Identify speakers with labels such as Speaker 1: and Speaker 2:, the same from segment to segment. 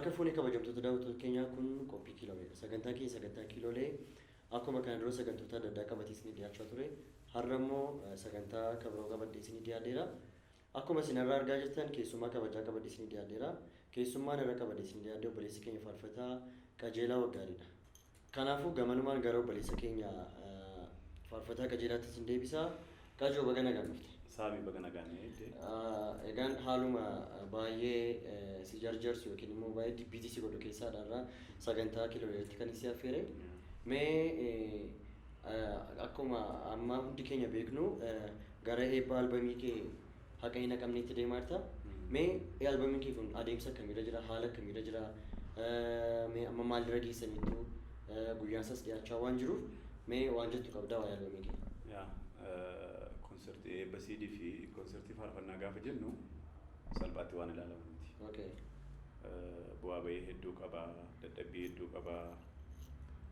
Speaker 1: Akka fuuni kabajamtoota daawwattoota keenyaa kun qophii kiiloolee sagantaa kiiloolee akkuma kana dura sagantoota adda addaa qabateessinii dhiyaachaa ture. Har'a immoo sagantaa kabiroo qabadheessinii dhiyaateera. Akkuma isin irraa argaa jirtan keessummaa kabajaa qabadheessinii dhiyaateera. Keessummaan irra qabadheessinii dhiyaatee obboleessi keenya faarfataa qajeelaa waggaadha. Kanaafuu gamanumaan gara obboleessa keenya faarfataa qajeelaatti isin deebisa. Qajoo baga nagaan dhufte.
Speaker 2: Saabii baga nagaan eedde.
Speaker 1: Egaan haaluma baay'ee si jarjarsu yookiin immoo baay'ee dibbiitii si godhu keessaadha sagantaa kiilooleetti kan isin affeere. Mee akkuma amma hundi keenya beeknu gara eebba albamii kee haqa hin naqamneetti deemaa jirta. Mee albamiin kee kun adeemsa akkamiirra jira? Haala akkamiirra jira? Mee amma maalirra geessaniitu guyyaan isaas dhiyaachaa waan jiruuf mee waan jettu qabdaa waa'ee albamii kee?
Speaker 2: Konsertii eebba CD fi konsertii faarfannaa gaafa jennu salphaatti waan ilaalamu miti. Bu'aa bahii hedduu qaba, dadhabbii hedduu qaba.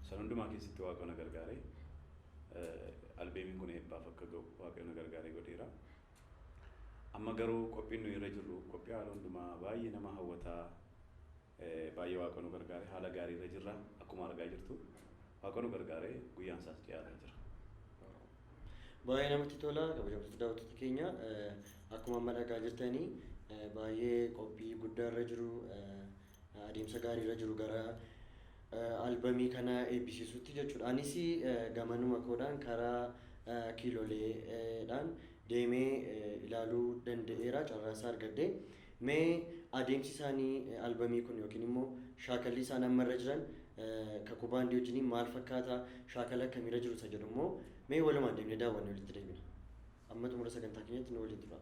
Speaker 2: San hundumaa keessatti Waaqayyoon gargaaree albeemiin kun eebbaaf akka ga'u Waaqayyoon gargaaree godheera. Amma garuu qophiin nuyi irra jirru qophii haala hundumaa baay'ee nama hawwataa baay'ee Waaqayyoon gargaaree haala gaarii irra jirra. Akkuma argaa jirtu Waaqayyoon gargaaree guyyaan isaas dhiyaataa jira.
Speaker 1: Baay'ee namatti tola kabajamtoota daawwattoota keenya akkuma amma dhagaa jirtanii baay'ee qophii guddaa irra jiru adeemsa gaarii irra jiru gara albamii kana eebbisiisutti jechuudha. Anis gamanuma koodhaan karaa kiilooleedhaan deemee ilaaluu danda'eera carraasaa argadde. Mee adeemsi isaanii albamii kun yookiin immoo shaakalli isaan amma irra jiran kakuu baandii wajjin maal fakkaata shaakala akkamiirra jiru isa jedhu immoo mee walumaan deemnee daawwannee walitti deebina. Amma xumura sagantaa keenyatti nu waliin tura.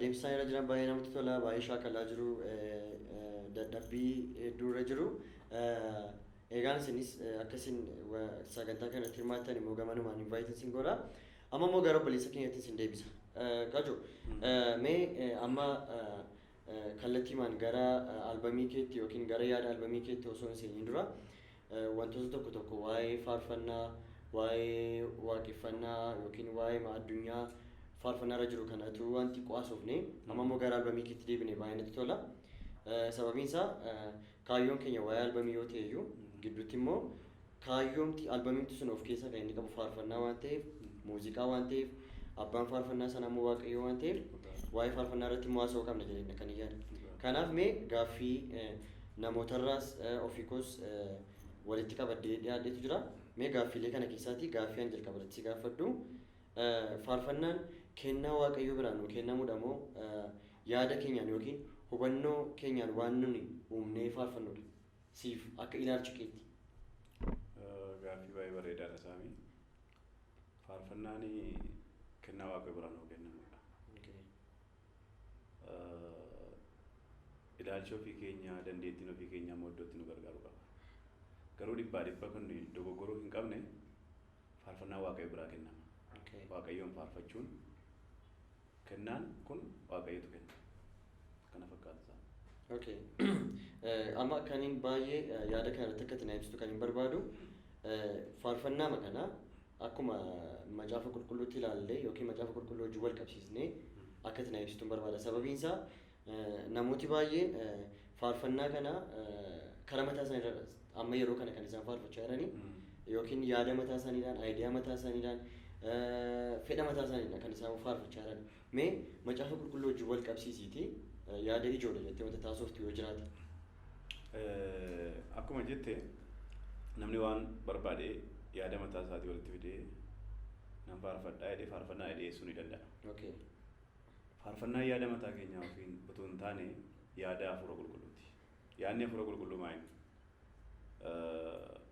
Speaker 1: Deemsisaan irra jiran baay'ee namatti tola, baay'ee shaakalaa jiru, dadhabbii hedduu irra jiru. Egaan isinis akkasiin sagantaa kanatti hirmaattan immoo gamanumaan invite isin godha. Amma immoo gara obboleessa keenyatti isin deebisa. Qajoo mee amma kallattiimaan gara albamii keetti yookiin gara yaada albamii keetti osoo hin seeniin dura wantoota tokko tokko waa'ee faarfannaa, waa'ee waaqeffannaa yookiin waa'ee addunyaa faarfannaa irra jiru kanatu wanti qo'aasofne amma immoo gara albamii keetti deebine baay'ee natti tola. Sababiin isaa kaayyoon keenya waa'ee albamii yoo ta'e iyyuu gidduutti immoo kaayyoomti albamiimti sun of keessaa kan inni qabu faarfannaa waan ta'eef muuziqaa waan ta'eef abbaan faarfannaa sana immoo waaqayyoo waan ta'eef waa'ee faarfannaa irratti immoo haasa'uu qabna jedhanii kan iyyaadha. Kanaaf mee gaaffii namootarraas ofii koos walitti qabadhee dhiyaadheetu jira. Mee gaaffiilee kana keessaatii gaaffii an jalqaba irratti si gaafadhu faarfannaan kennaa waaqayyoo biraan nu kennamuudha moo yaada keenyaan yookiin hubannoo keenyaan waan nuni uumnee faarfannudha siif akka ilaalcha keetti?
Speaker 2: Gaaffii baay'ee bareedaadha Saamii. Faarfannaan kennaa waaqayyoo biraan nu kennamudha. Ilaalcha ofii keenyaa dandeettiin ofii keenyaa immoo iddootti nu gargaaru qaba. Garuu dhibbaa dhibba kan dogoggoruu hin qabne faarfannaa waaqayyo biraa kennama. Waaqayyoon faarfachuun kennaan kun waaqayyotu kenna. Kana fakkaata isaa.
Speaker 1: Okay. Amma kanin baay'ee yaada kana irratti akka itti na ibsitu kan hin barbaadu faarfannaa kana akkuma macaafa qulqulluutti ilaallee yookiin macaafa qulqulluu wajjin wal qabsiisnee akka itti na ibsitu hin barbaada. Sababiin isaa namooti baay'een faarfannaa kana karaa mataa isaanii irra amma yeroo kana kan isaan faarfachaa jiranii yookiin yaada mataa isaaniidhaan aayidiyaa mataa isaaniidhaan fedha mataa isaaniidhaan kan isaan faarfachaa jiran. Mee macaafa qulqulluu wajjin wal qabsiisiiti yaada ijoodha jettee wanta taasoftu yoo jiraate.
Speaker 2: Akkuma jette namni waan barbaade yaada mataa isaatii walitti fidee nan faarfadhaa jedhee faarfannaa dhiyeessuu ni danda'a.
Speaker 1: Okay.
Speaker 2: Faarfannaa yaada mataa keenyaa ofiin otoo hin taane yaada hafuura qulqulluuti. Yaadni hafuura qulqulluu maali?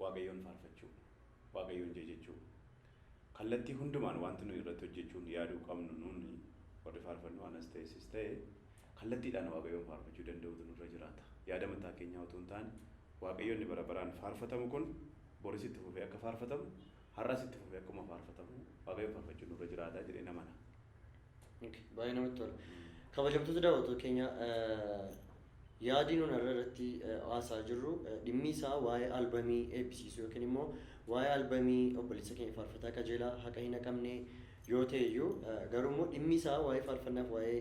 Speaker 2: Waaqayyoon faarfachuu, waaqayyoon jajachuu, kallattii hundumaan wanti nuyi irratti hojjechuun yaaduu qabnu nuuni warri faarfannu anas ta'esis ta'e kallattiidhaan waaqayyoon faarfachuu danda'utu nurra jiraata. Yaada mataa keenyaa otoo hin taane waaqayyoonni bara baraan faarfatamu kun boris itti fufee akka faarfatamu, har'as itti fufee akkuma faarfatamu waaqayyoon faarfachuun nurra jiraata jedhee namana.
Speaker 1: Baay'ee namatti tola. Kabajamtoota daawwattoota keenya yaadi nuti irratti haasaa jirru dhimmi isaa waa'ee albamii eebbisiisuu yookiin immoo waa'ee albamii obboleessa keenya faarfataa qajeelaa haqa hin haqamne yoo ta'e iyyuu garuu immoo dhimmi isaa waa'ee faarfannaaf waa'ee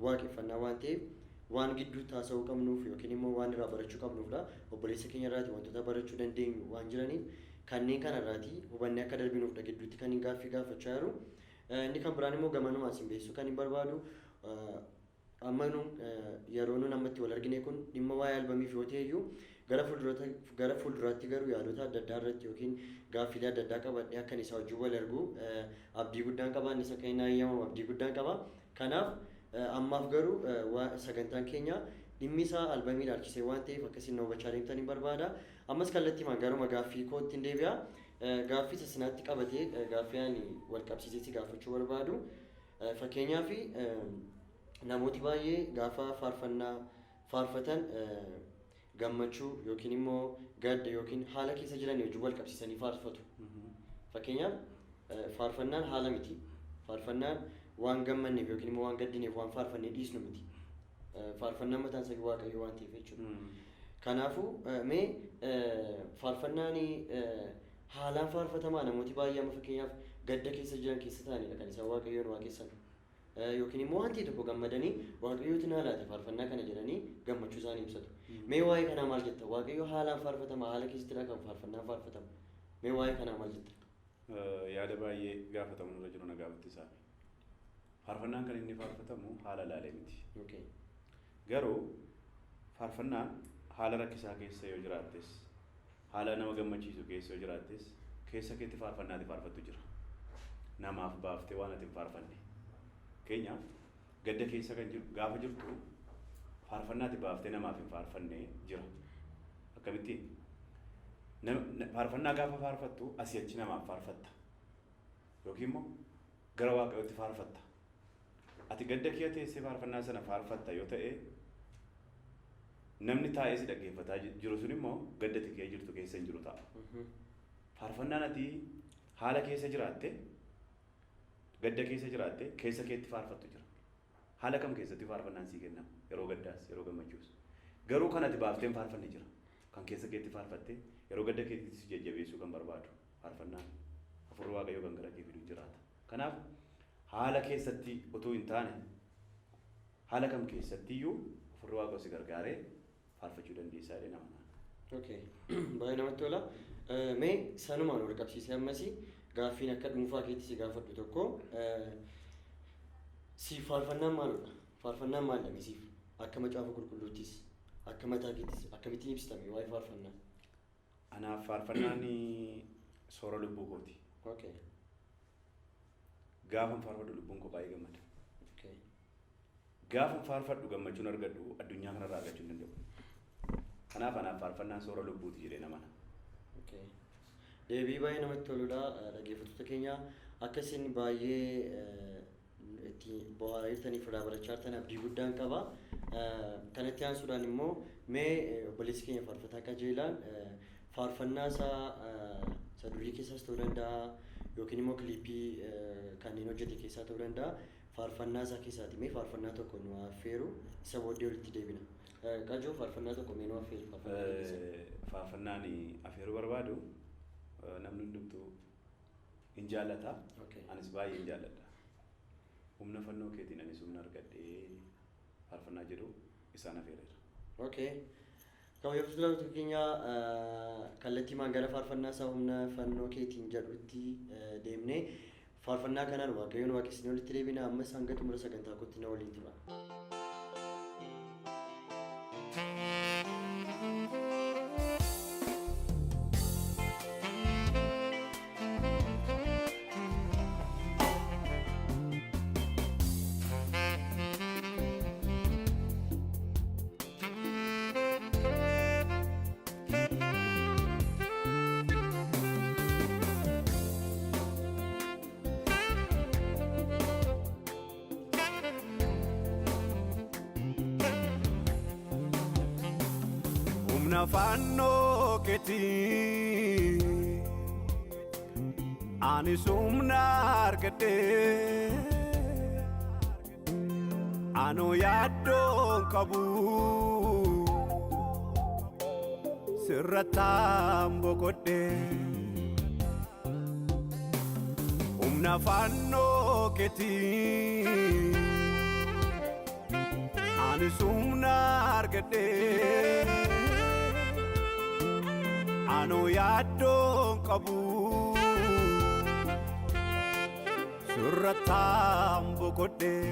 Speaker 1: waaqeffannaa waan ta'eef waan gidduutti haasa'uu qabnuuf yookiin immoo waan irraa barachuu qabnuufdha. Obboleessa keenya irraati wantoota barachuu dandeenyu waan jiraniif kanneen kana irraati hubannee akka darbinuufdha gidduutti kan hin gaaffii gaafachaa jiru. Inni kan biraan immoo gamanumaa isin beeksisuu kan hin barbaadu amma yeroo nuun ammatti wal argine kun dhimma waa'ee albamiif yoo ta'e iyyuu gara fuulduraatti garuu yaadota adda addaa irratti yookiin gaaffiilee adda addaa qabadhee akkan isaa wajjin wal argu abdii guddaan qaba. Innis akka hin eeyyamamu abdii guddaan qaba. Kanaaf ammaaf garuu sagantaan keenya dhimmi isaa albamii ilaalchisee waan ta'eef akkasiin na hubachaa deemtan hin barbaada. Ammas kallattiimaan garuma gaaffii kootti hin deebi'a. Gaaffii sasinaatti qabatee gaaffii ani wal qabsiisee gaafachuu barbaadu fakkeenyaaf namooti baay'ee gaafa faarfannaa faarfatan gammachuu yookiin immoo gadda yookiin haala keessa jiran wajjin wal qabsiisanii faarfatu. Fakkeenyaaf faarfannaan haala miti. Faarfannaan waan gammanneef yookiin immoo waan gaddineef waan faarfannee dhiisnu miti. Faarfannaan mataan isaa waaqayyo waan ta'eef jechuudha. Kanaafuu mee faarfannaan haalaan faarfatamaa namooti baay'ee amma fakkeenyaaf gadda keessa jiran keessa ta'anidha kan isaan waaqayyoon waaqessan. Yookiin immoo wanti tokko gammadanii waaqayyootiin haalaati faarfannaa kana jedhanii gammachuu isaanii ibsatu. Mee waa'ee kanaa maal jetta? Waaqayyo haalaan faarfatama haala keessattidha kan faarfannaan faarfatamu. Mee waa'ee kanaa maal jetta?
Speaker 2: Yaada baay'ee gaafatamu nurra jiru na gaafatti isaa. Faarfannaan kan inni faarfatamu haala laalee miti. Garuu faarfannaan haala rakkisaa keessa yoo jiraattes haala nama gammachiisu keessa yoo jiraattes keessa keetti faarfannaati faarfattu jira. Namaaf baaftee waan ati hin faarfanne. Keenyaaf gadda keessa kan jiru gaafa jirtu faarfannaati baaftee namaaf hin faarfanne jira. Akkamittiin faarfannaa gaafa faarfattu asii achi namaaf faarfatta yookiin immoo gara waaqayyootti faarfatta. Ati gadda kee teessee faarfannaa sana faarfatta yoo ta'e namni taa'ee si dhaggeeffataa jiru sun immoo gadda kee jirtu keessa hin jiru ta'a. Faarfannaan ati haala keessa jiraatte gadda keessa jiraatte keessa keetti faarfattu jira. Haala kam keessatti faarfannaan sii kennama? Yeroo gaddaas yeroo gammachuus. Garuu kan ati baaftee hin faarfanne jira. Kan keessa keetti faarfattee yeroo gadda keetti si jajjabeessuu kan barbaadu faarfannaan hafuurri waaqayyoo kan gara kee fidu jiraata. Kanaaf haala keessatti otoo hin taane haala kam keessatti iyyuu hafuurri waaqayyoo si gargaaree faarfachuu dandeessaa jedhee nama.
Speaker 1: Okay. Baay'ee namatti tola. Mee sanumaan wal qabsiisee ammasii gaaffiin akka dhuunfaa keetti si gaafadhu tokko siif faarfannaan maaludha? Faarfannaan maal dha siif? Akka macaafa qulqulluuttis, akka mataa keettis akkamittiin ibsitame waa'ee faarfannaa?
Speaker 2: Anaaf faarfannaan soora lubbuu kooti.
Speaker 1: Okay.
Speaker 2: Gaafan faarfadhu lubbuun koo baay'ee gammada.
Speaker 1: Okay.
Speaker 2: Gaafan faarfadhu gammachuun argadhu addunyaa kanarraa argachuu hin danda'u. Kanaaf anaaf faarfannaan soora lubbuuti jedhee namana.
Speaker 1: Okay. Deebii baay'ee namatti toludha. Dhaggeeffattoota keenya akkasiin baay'ee itti bohaartaniif irraa barachaa jirtan abdii guddaan qaba. Kanatti aansuudhaan immoo mee obboleessi keenya faarfataa qajeelaan faarfannaa isaa durii keessaas ta'uu danda'a yookiin immoo kiliipii kanneen hojjete keessaa ta'uu danda'a. Faarfannaa isaa keessaati mee faarfannaa tokko nu affeeru isa booddee walitti deebina. Qajoo faarfannaa tokko mee nu affeeru
Speaker 2: faarfannaan affeeruu barbaadu namni hundumtuu hin jaallata. Anis baay'ee hin jaalladha. Humna fannoo keetiin anis humna argadhee faarfannaa jedhu isaan affeereera.
Speaker 1: Okay. Kabajamtoota keenya kallattii gara faarfannaa isaa humna fannoo keetiin jedhutti deemnee faarfannaa kanaan waaqayyoon waaqessinee walitti deebina. Ammas hanga xumura sagantaa kootti na waliin tura.
Speaker 3: Fannoo keeti ani sumna argadhee ano yaaddoon qabu sirrataan boqodhee humna fannoo keeti ani sumna argadhee ano yaaddoon qabu sirrataan boqodhee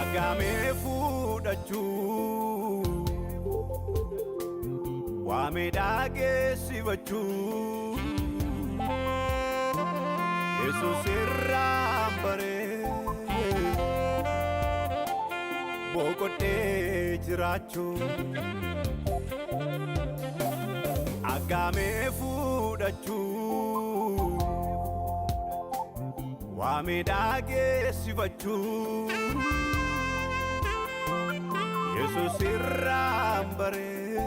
Speaker 3: agaamee fuudhachuu waamee dhageessifachuu Yesuus irraan baree boqodhee jiraachuu Agame fuudhachuu waamee dhageessifachuu Yesuus irraan baree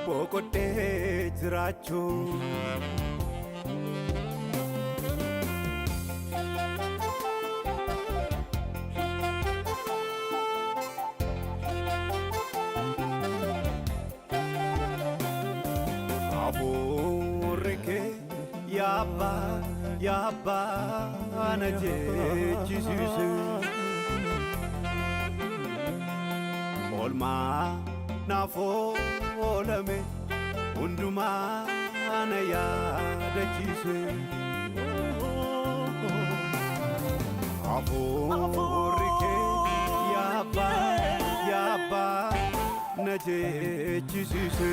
Speaker 3: boqodhee jiraachuu Yabba na jechisiise olmaa naaf oolame hundumaa na yaadachiise hafuurri kee yabba na jechisiise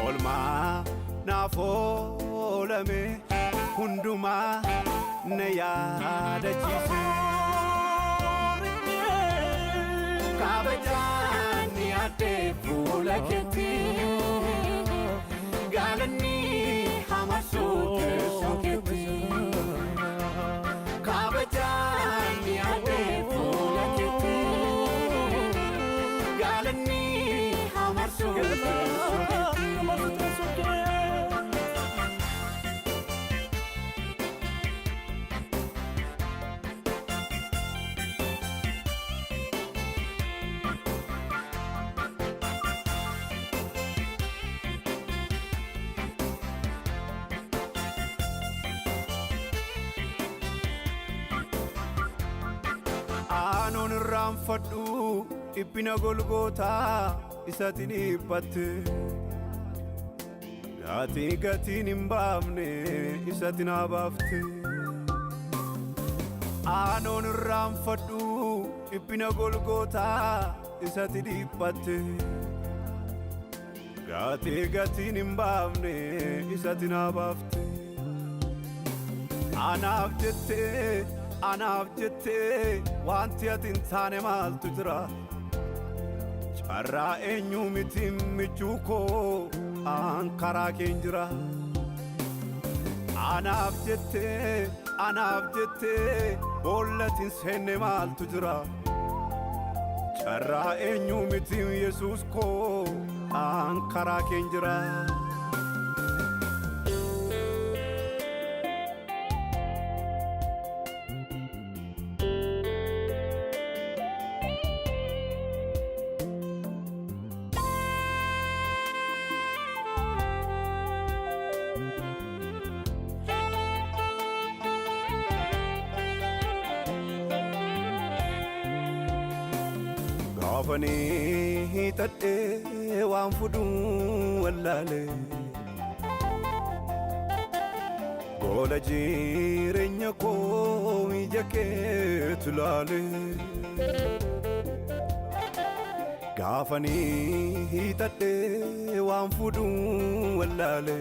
Speaker 3: olmaa naaf oolame hundumaa na yaadachiise kabajaan yaadee fuula keetti gaalanni hamasuu teessoo keetti kabajaan yaadee fuula keetti gaalanni hamasuu teessoo keetti
Speaker 4: Aanon irraanfadhu dhiphina golgootaa isatti dhiphatte gatiin hin baafne isatti naa baafte. Aanon irraanfadhu dhiphina golgootaa isatti dhiphatte gatiin hin baafne isatti naa baafte. Anaaf jettee wanti ati hin taane maaltu jira? Carraa eenyu miti michuu koo aan karaa keen jira. Anaaf jettee boollati hin seenne maaltu jira? Carraa eenyu miti Yesuus koo aan karaa keen jira. Gaafanii hidhadhee waan fudhuu wallaale goola jireenya koo ija keetu laale. Gaafanii hidhadhee waan fudhuu wallaale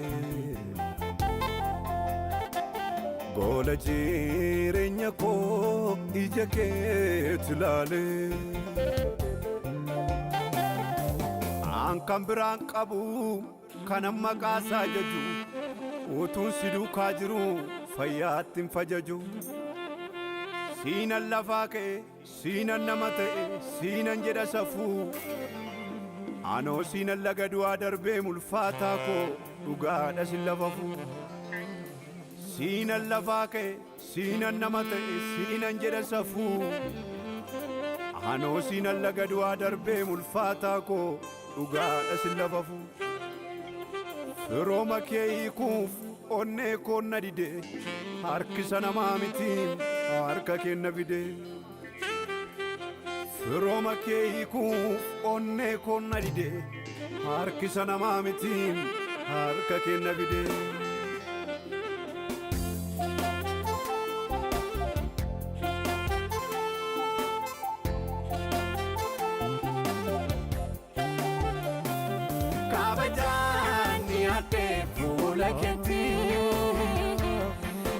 Speaker 4: goola jireenya koo ija keetu laale. Kan biraan qabu kanan maqaasaa jaju utuun si duukaa jiru fayyaatti hin fajaju. Siinan lafaa ka'e siinan nama ta'e siinan jedha safuu anoo siinan laga du'aa darbee mulfaataa koo dhugaadha sin lafafuu. Siinan lafaa ka'e siinan nama ta'e siinan jedha safuu anoo siinan laga du'aa darbee mulfaataa koo dhugaadha sin lafafuu. Firooma kee hiikuuf onnee koo na dide harkisa namaa miti harka kee na fide. Firooma kee hiikuuf onnee koo na dide harkisa namaa miti harka kee na fide.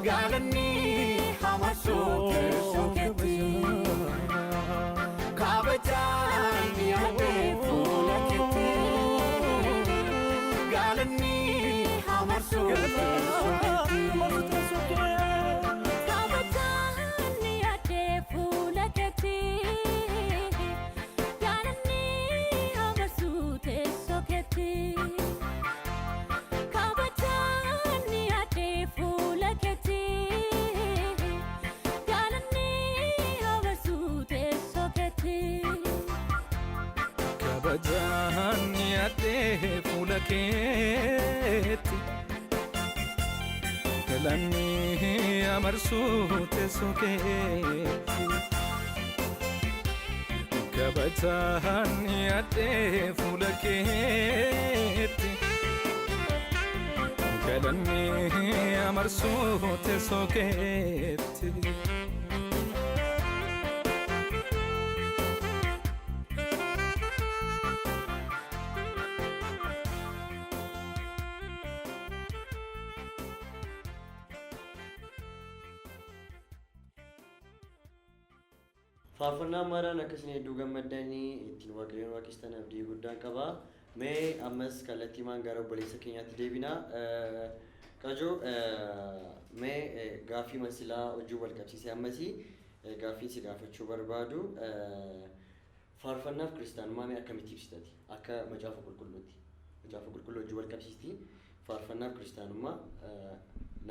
Speaker 3: Galani hamasoote sokeeti kabajani ate fulaketi. Galani hamasoote sokeeti kabajani ate fulaketi. Galani hamasoote sokeeti.
Speaker 5: Kabajani ate fulaketi galani amarsute soketi. Kabajani ate fulaketi galani amarsute soketi.
Speaker 1: Faarfannaa maraan akkasii hedduu gammadanii ittiin waaqayyoon waaqessan abdii guddaan qaba. Mee ammas kallattii maan gara obboleessa keenyaatti deebina. Qajoo mee gaaffii masilaa hojii wal qabsiisee ammasii gaaffii si gaafachuu barbaadu. Faarfannaaf kiristaanummaa mee akkamitti ibsitati? Akka macaafa qulqulluutti. Macaafa qulqulluu hojii wal qabsiistii faarfannaaf kiristaanummaa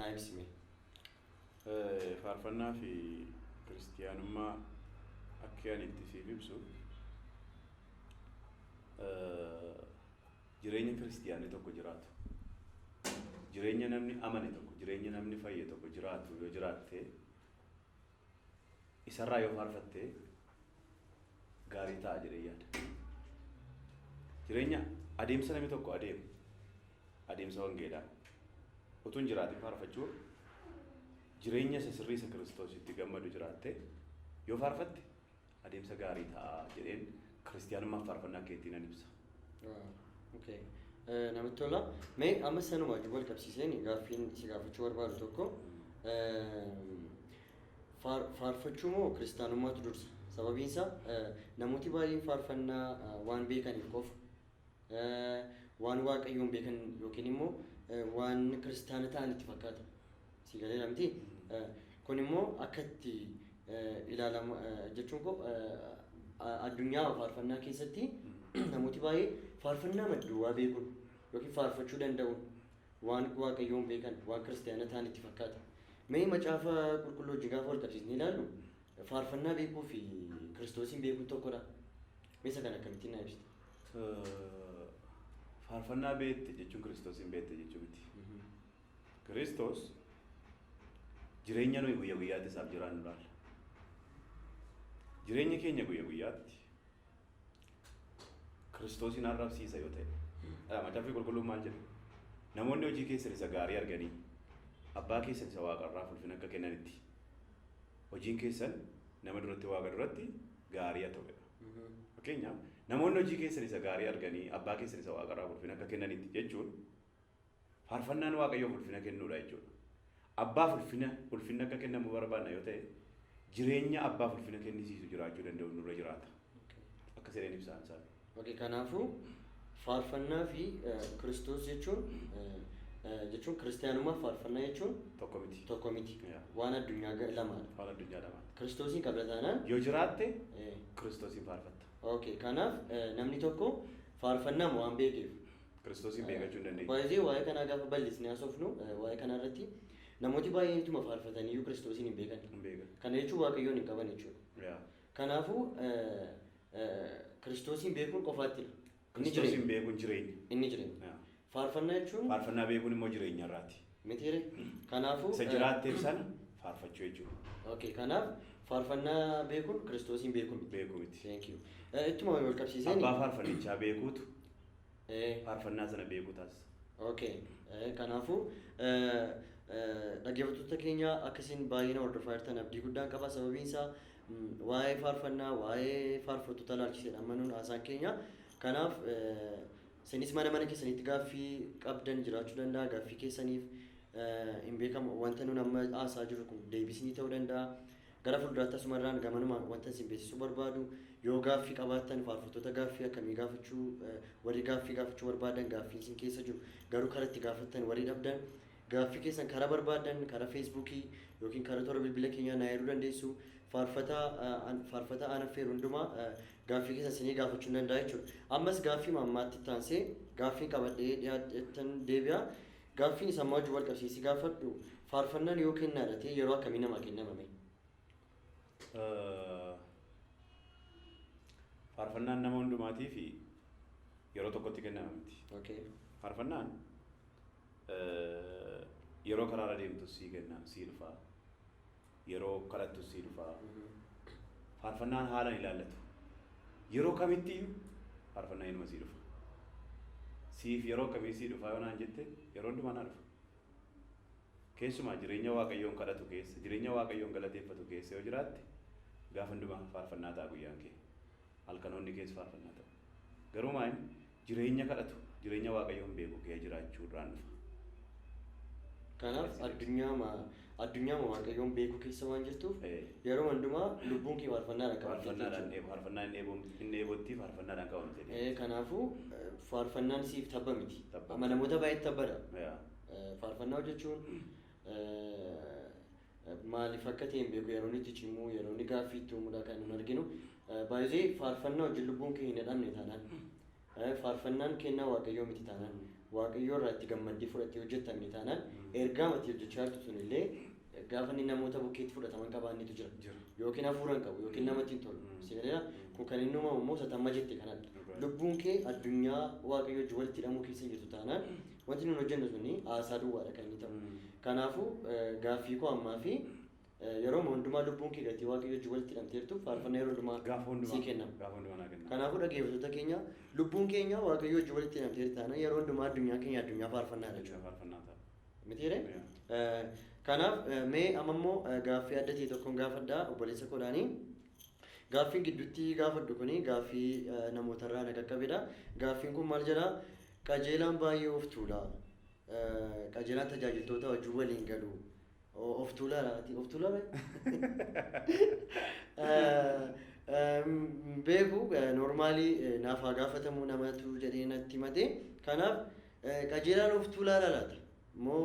Speaker 1: naa ibsime.
Speaker 2: Faarfannaa fi kiristaanummaa akka ani itti siif ibsu jireenya kiristaanii tokko jiraatu. Jireenya namni amane tokko, jireenya namni fayye tokko jiraatu yoo jiraatte isarraa yoo faarfatte gaarii ta'a jedhee yaada. Jireenya adeemsa namni tokko adeemsa wangeelaa utuu hin jiraatin faarfachuu jireenya isa sirrii isa Kiristoositti gammadu jiraatte yoo faarfatte adeemsa gaarii ta'a jedheen kiristiyaanummaa faarfannaa keetiin nan ibsa.
Speaker 1: Okay. Namatti tola. Mee amma sanuma wal qabsiiseen gaaffiin si gaafachuu barbaadu tokko faarfachuu moo kiristaanummaatu dursa? Sababiin isaa namooti baay'een faarfannaa waan beekaniif qofa waan waaqayyoon beekan yookiin immoo waan kiristaana ta'an itti fakkaata. Si galee namti kun immoo akka itti ilaalamu jechuun koo addunyaa faarfannaa keessatti namooti baay'ee faarfannaa madduwaa beekuun yookiin faarfachuu danda'uun waan waaqayyoon beekan waan kiristaana ta'an itti fakkaata. Mee macaafa qulqulluu wajjin gaafa wal qabsiisnee ilaallu faarfannaa beekuu fi kiristoosiin beekuun tokkodha. Mee isa kana akkamittiin na ibsita?
Speaker 2: Faarfannaa beekte jechuun kiristoosiin beekte jechuu miti. Kiristoos jireenya nuyi guyyaa guyyaatti isaaf jiraannu laalla. Jireenya keenya guyyaa guyyaatti Kiristoosiin arrabsiisa yoo ta'e, macaafni qulqulluun maal jedha? Namoonni hojii keessan isa gaarii arganii abbaa keessan isa waaqarraa ulfina akka kennanitti hojiin keessan nama duratti waaqa duratti gaarii haa ta'udha. Fakkeenyaaf namoonni hojii keessan isa gaarii arganii abbaa keessan isa waaqarraa ulfina akka kennanitti jechuun faarfannaan waaqayyoof ulfina kennuudha jechuudha. Abbaaf ulfina akka kennamu barbaanna yoo ta'e jireenya abbaaf ulfina kennisiisu jiraachuu danda'u nurra jiraata. Akka sireen ibsaan isaa.
Speaker 1: Okay, kanaafuu faarfannaa fi Kiristoos jechuun kiristaanummaa faarfannaa jechuun tokko miti. Waan addunyaa lamaadha.
Speaker 2: Waan addunyaa lamaadha.
Speaker 1: Kiristoosiin qabda taanaan
Speaker 2: yoo jiraatte Kiristoosiin faarfatta.
Speaker 1: Okay, kanaaf namni tokko faarfannaa waan beekeef
Speaker 2: Kiristoosiin beekachuu hin dandeenye.
Speaker 1: Baay'ee waa'ee kanaa gaafa bal'isnee haasofnu waa'ee kanaa irratti namooti baay'een ituma faarfatanii iyyuu Kiristoosiin hin beekan. Kana jechuun waaqayyoon hin qaban jechuudha. Kanaafuu Kiristoosiin beekuun qofaattidha.
Speaker 2: Kiristoosiin beekuun jireenya.
Speaker 1: Inni jireenya. Faarfannaa jechuun
Speaker 2: faarfannaa beekuun immoo jireenya irraati.
Speaker 1: Mitiire. Kanaafuu
Speaker 2: isa jiraatteef sana faarfachuu jechuudha.
Speaker 1: Okay, kanaaf faarfannaa beekuun Kiristoosiin beekuun
Speaker 2: miti.
Speaker 1: Thank you. Ittuma wal qabsiiseen
Speaker 2: abbaa faarfannichaa beekuutu faarfannaa sana beekuu taasisa.
Speaker 1: Okay. Kanaafuu dhaggeeffattoota keenya akkasiin baay'ina hordofaa jirtan abdii guddaan qaba. Sababiin isaa waa'ee faarfannaa waa'ee faarfattoota ilaalchiseedha amanuun haasaan keenya. Kanaaf isinis mana keessanitti gaaffii qabdan jiraachuu danda'a. Gaaffii keessaniif hin beekamu wanta nuun amma haasaa jirru kun deebisnii ta'uu danda'a. Gara fuulduraatti asumarraan gamanuma wanta isin beeksisuu barbaadu yoo gaaffii qabaattan faarfattoota gaaffii akkamii gaafachuu warri gaaffii gaafachuu barbaadan gaaffii isin keessa jiru garuu karaa itti gaafattan warri dhabdan gaaffii keessan karaa barbaadan karaa feesbuukii yookiin karaa toora bilbila keenyaa na eeruu dandeessu. Faarfataa aan affeeru hundumaa gaaffii keessan isinii gaafachuu danda'a jechuudha. Ammas gaaffii mammaatti taansee gaaffii qabadhee dhiyaatan deebi'a. Gaaffiin isa ammaa wajjin wal qabsiisii gaafadhu faarfannaan yoo kennaadha ta'e yeroo akkamii namaa kennamame?
Speaker 2: Faarfannaan nama hundumaatii fi yeroo tokkotti kennama miti.
Speaker 1: Okay.
Speaker 2: Faarfannaan yeroo karaarra deemtus sii kenna sii dhufaa. Yeroo kadhattus sii dhufaa. Faarfannaan haalaan ilaallatu. Yeroo kamitti faarfannaan inuma sii dhufa. Siif yeroo kamii sii dhufaa yoo naan jette yeroo hundumaa naa dhufa. Keessumaa jireenya waaqayyoon kadhatu keessa jireenya waaqayyoon galateeffatu keessa yoo jiraatte gaafa hundumaa faarfannaa ta'a guyyaan kee. Halkanoonni keessa faarfannaa ta'u. Garuu maal jireenya kadhatu jireenya waaqayyoon beeku kee jiraachuu irraan dhufa.
Speaker 1: Kanaaf addunyaa waaqayyoon beeku keessa waan jirtuuf yeroo hundumaa lubbuun kee faarfannaadhaan qabamte.
Speaker 2: Faarfannaan hin dheebotti faarfannaadhaan qabamte.
Speaker 1: Kanaafuu faarfannaan siif tabba miti. Namoota baay'eetti tabbadha. Faarfannaa hojjechuun maaliif akka ta'e hin beeku yeroo inni itti cimuu yeroo inni gaaffii itti uumuudha kan nun arginu. Baay'ee faarfannaa hojii lubbuun kee hin hidhamne taanaan faarfannaan kennaa waaqayyoo miti taanaan waaqayyoo irraa itti gammaddii fudhattee hojjettamne taanaan ergaa mati hojjechaa jirtu sun illee gaafa inni namoota bukkeetti fudhataman qabaannitu jira yookiin hafuuran qabu yookiin namatti hin tolu. Sigalee kun kan inni uumamu immoo satamma jette kanadha. Lubbuun kee addunyaa waaqayyoo wajjin walitti hidhamuu keessa jirtu taanaan wanti nun hojjennu suni haasaa duwwaadha kan inni ta'u. Kanaafuu gaaffii koo ammaa fi yeroo hundumaa lubbuun kee gatii waaqayyo wajjin walitti hidhamteertu faarfannaa yeroo hundumaa
Speaker 2: Gaafa hundumaa.
Speaker 1: sii kennama.
Speaker 2: Gaafa hundumaa naa kenna.
Speaker 1: Kanaafuu dhaggeeffattoota keenya lubbuun keenya waaqayyo wajjin walitti hidhamteerti taana yeroo hundumaa addunyaa keenya addunyaa faarfannaadha jechuudha.
Speaker 2: Faarfannaa ta'a.
Speaker 1: Mitiire? Kanaaf mee amma immoo gaaffii adda ta'e tokkoon gaafadhaa obboleessa koodhaanii. Gaaffiin gidduutti gaafadhu kuni gaaffii namootarraa na qaqqabedha. Gaaffiin kun maal jedhaa? Qajeelaan baay'ee of tuula. Qajeelaan tajaajiltoota wajjin waliin galu. Of tuulaadhaati. Of tuulaadha? Beeku normaalii naaf haa gaafatamu namatu jedhee natti himate. Kanaaf qajeelaan of tuulaadha laata? Moo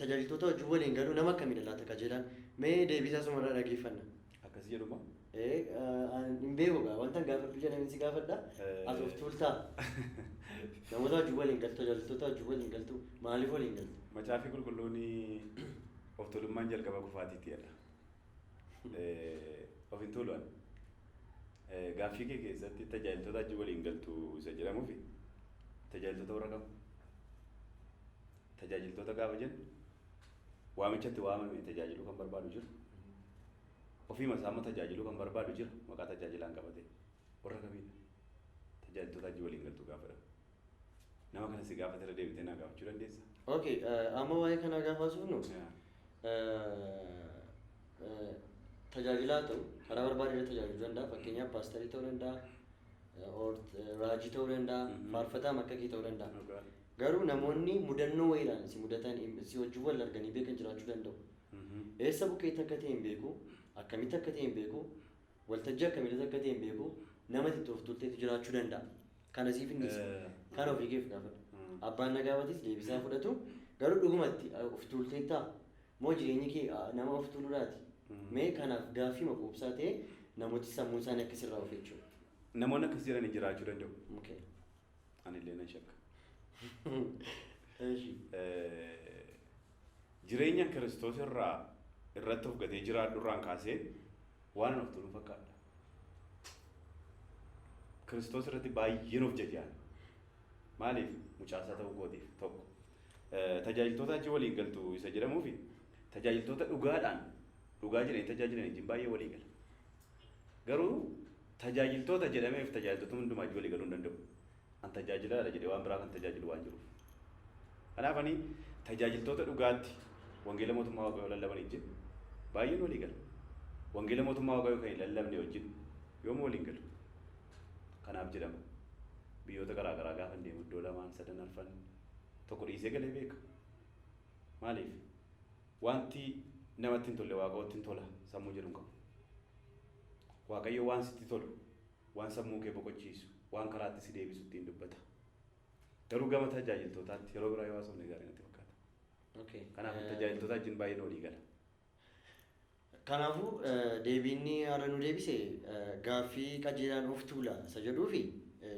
Speaker 1: tajaajiltoota wajjin waliin galu nama akkamiidha laata qajeelaan? Mee deebisaa sumarraa dhaggeeffanna.
Speaker 2: Akkas jedhuma.
Speaker 1: Hin beeku gaa wanta gaafadhu jedhanii si gaafadha. Ati of tuultaa. Namoota wajjin waliin galtu tajaajiltoota wajjin waliin galtu maaliif waliin galtu?
Speaker 2: Macaafi qulqulluun of tuulummaan jalqaba kufaatiitti jedha. Of hin tuulan. Gaaffii kee keessatti tajaajiltoota wajjin waliin galtu isa jedhamuufi tajaajiltoota warra qabu. Tajaajiltoota gaafa jennu waamichatti waamame tajaajiluu kan barbaadu jiru. Ofii masaama tajaajiluu kan barbaadu jira maqaa tajaajilaan qabatee warra kamiidha. Tajaajiltoota wajjin waliin galtu gaafadha. Nama kana si gaafatee deebitee naa gaafachuu dandeessa?
Speaker 1: Okay, amma waa'ee kanaa gaafa haasofnu tajaajilaa ta'u karaa barbaadee tajaajiluu danda'a. Fakkeenyaaf paasterii ta'uu danda'a, raajii ta'uu danda'a, faarfataa makkakii ta'uu danda'a. Garuu namoonni mudannoo wayiidhaan si mudatan si wajjin wal arganii beekan jiraachuu danda'u. Eessa bukkeetti akka ta'e hin beeku, akkamitti akka ta'e hin beeku, waltajjii akkamitti akka ta'e hin beeku, namatti itti of tuulteetu jiraachuu danda'a. Kana siif inni kana ofii keef gaafadhu. Abbaan na gaafatis deebisaa fudhatu garuu dhugumatti of tuulteettaa moo jireenyi kee nama of tuuluudhaati. Mee kanaaf gaaffii maquubsaa ta'e namooti sammuu isaanii akkasirraa of jechuudha.
Speaker 2: Namoonni akkas jedhanii jiraachuu danda'u.
Speaker 1: Okay.
Speaker 2: Ani illee nan shakka.
Speaker 1: Eeshi.
Speaker 2: Jireenya Kiristoos irratti of gatee jiraadhu irraan kaasee waan of tuulu fakkaata. Kiristoos irratti baay'een of jajaan. Maaliif mucaasaa ta'uu kootiif tokko. Tajaajiltoota wajjin waliin galtu isa jedhamuufi tajaajiltoota dhugaadhaan dhugaa jedhanii tajaajilan wajjin baay'ee walii gala. Garuu tajaajiltoota jedhameef tajaajiltoota hundumaa wajjin walii galuu hin danda'u. An tajaajilaadha jedhee waan biraa kan tajaajilu waan jiruuf. Kanaaf ani tajaajiltoota dhugaatti wangeela mootummaa Waaqayyoo lallaban wajjin baay'een walii gala. Wangeela mootummaa Waaqayyoo kan hin lallabne wajjin yoomuu waliin galu. Kanaaf jedhama. Biyyoota garaa garaa gaafa deemu iddoo lamaan sadan arfan tokko dhiisee galee beeka. Maaliif? Wanti namatti hin tolle Waaqayyootti hin tola sammuu jedhu qabu. Waaqayyo waan sitti tolu, waan sammuu kee boqochiisu, waan karaatti si deebisu ittiin dubbata. Garuu gama tajaajiltootaatti yeroo biraa yoo haasofne gaarii natti fakkaata.
Speaker 1: Okay.
Speaker 2: Kanaaf tajaajiltoota wajjin baay'een walii gala.
Speaker 1: Kanaafuu deebiinni haala nu deebise gaaffii qajeelaan of tuula isa jedhuufi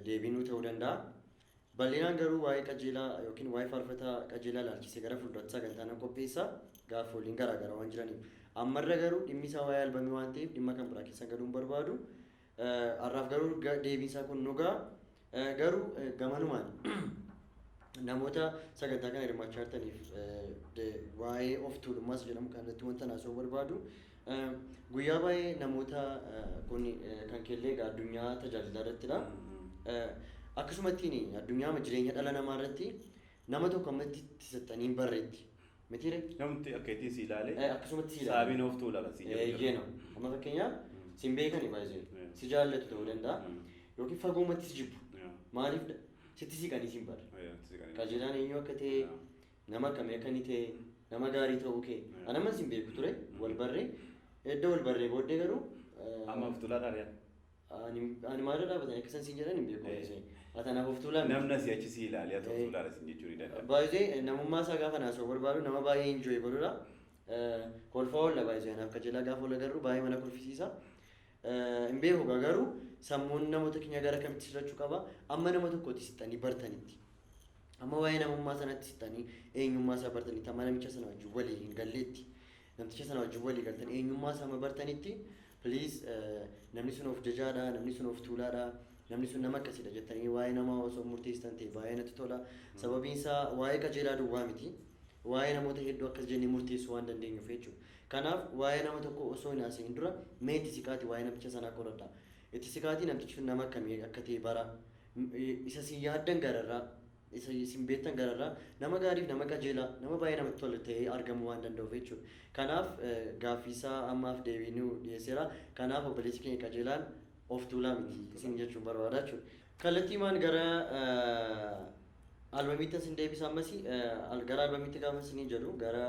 Speaker 1: deebiinuu ta'uu danda'a. Bal'inaan garuu waa'ee qajeelaa yookiin waa'ee faarfataa qajeelaa ilaalchisee gara fuulduraatti sagantaa nan qopheessa gaaffiiwwan garaa garaa waan jiraniif. Ammarra garuu dhimmi isaa waa'ee albamii waan ta'eef dhimma kan biraa keessa galuu hin barbaadu. Har'aaf garuu deebiinsaa kun nugaa garuu gamanumaan namoota sagantaa kana hirmaachaa jirtaniif waa'ee of tuulummaas jedhamu kanatti wanta naasoo barbaadu. Guyyaa baay'ee namoota kun kan keellee addunyaa tajaajilaa irrattidha. Akkasumattiin addunyaa jireenya dhala namaa irratti nama tokko ammatti tisatanii hin barreetti. Mitiire?
Speaker 2: Namni akka ittiin si ilaale
Speaker 1: akkasumatti si ilaale.
Speaker 2: Saabiin of tuula kan si jedhu.
Speaker 1: Eeyyee no. Amma fakkeenyaaf sin beekani baay'ee si jaallatu ta'uu danda'a yookiin fagoomatti si jibbu. Maaliif sitti siqanii sin barre. Qajeelaan eenyu akka ta'e nama akkamii akka inni ta'e nama gaarii ta'uu kee. Ani ammas hin beeku ture wal barree edda wal barree booddee garuu.
Speaker 2: Amma of tuulaa dhaariyaa.
Speaker 1: Ani maal dhaabatanii akkasaan siin jedhan hin beeku. Atanaaf of tuulaa.
Speaker 2: Namni asii achi si ilaale ati of tuulaadha sin jechuu ni danda'a.
Speaker 1: Baay'ee namummaa isaa gaafa naasoo barbaadu nama baay'ee enjoy godhudha. Kolfaa oolla baay'ee anaaf qajeelaa gaafa oola garuu baay'ee mana kolfisiisa. Hin beeku garuu sammuun namoota keenya gara kamitti sirrachuu qaba. Amma nama tokkotti sittanii bartanitti. Amma waa'ee namummaa sanatti sittanii eenyummaa isaa bartanitti amma namicha sana wajjin walii hin galleetti. Namticha sana wajjin walii galtan eenyummaa isaa amma bartanitti please namni sun of jajaadha, namni sun of tuulaadha. Namni sun nama akkasidha jettanii waa'ee nama osoo murteessitan ta'e baay'ee natti tola. Sababiin isaa waa'ee qajeelaa duwwaa miti. waa'ee namoota hedduu akkas jennee murteessuu waan dandeenyuuf jechuudha. Kanaaf waa'ee nama tokko osoo hin haasa'in dura mee itti siqaatii waa'ee namicha sanaa qoradhaa. Itti siqaatii namtichi sun nama akkamii akka ta'e bara isa si yaaddan gararraa isa isin beektan gararraa nama gaariif nama qajeelaa nama baay'ee namatti tolu ta'ee argamuu waan danda'uuf jechuudha. Kanaaf gaaffiisaa ammaaf deebii nu dhiyeesseera. Kanaaf obboleessi keenya qajeelaan of tuulaa miti isin jechuun barbaada jechuudha. Kallattiimaan gara albamiitti isin deebisa ammas gara albamiitti gaafa isin jedhu gara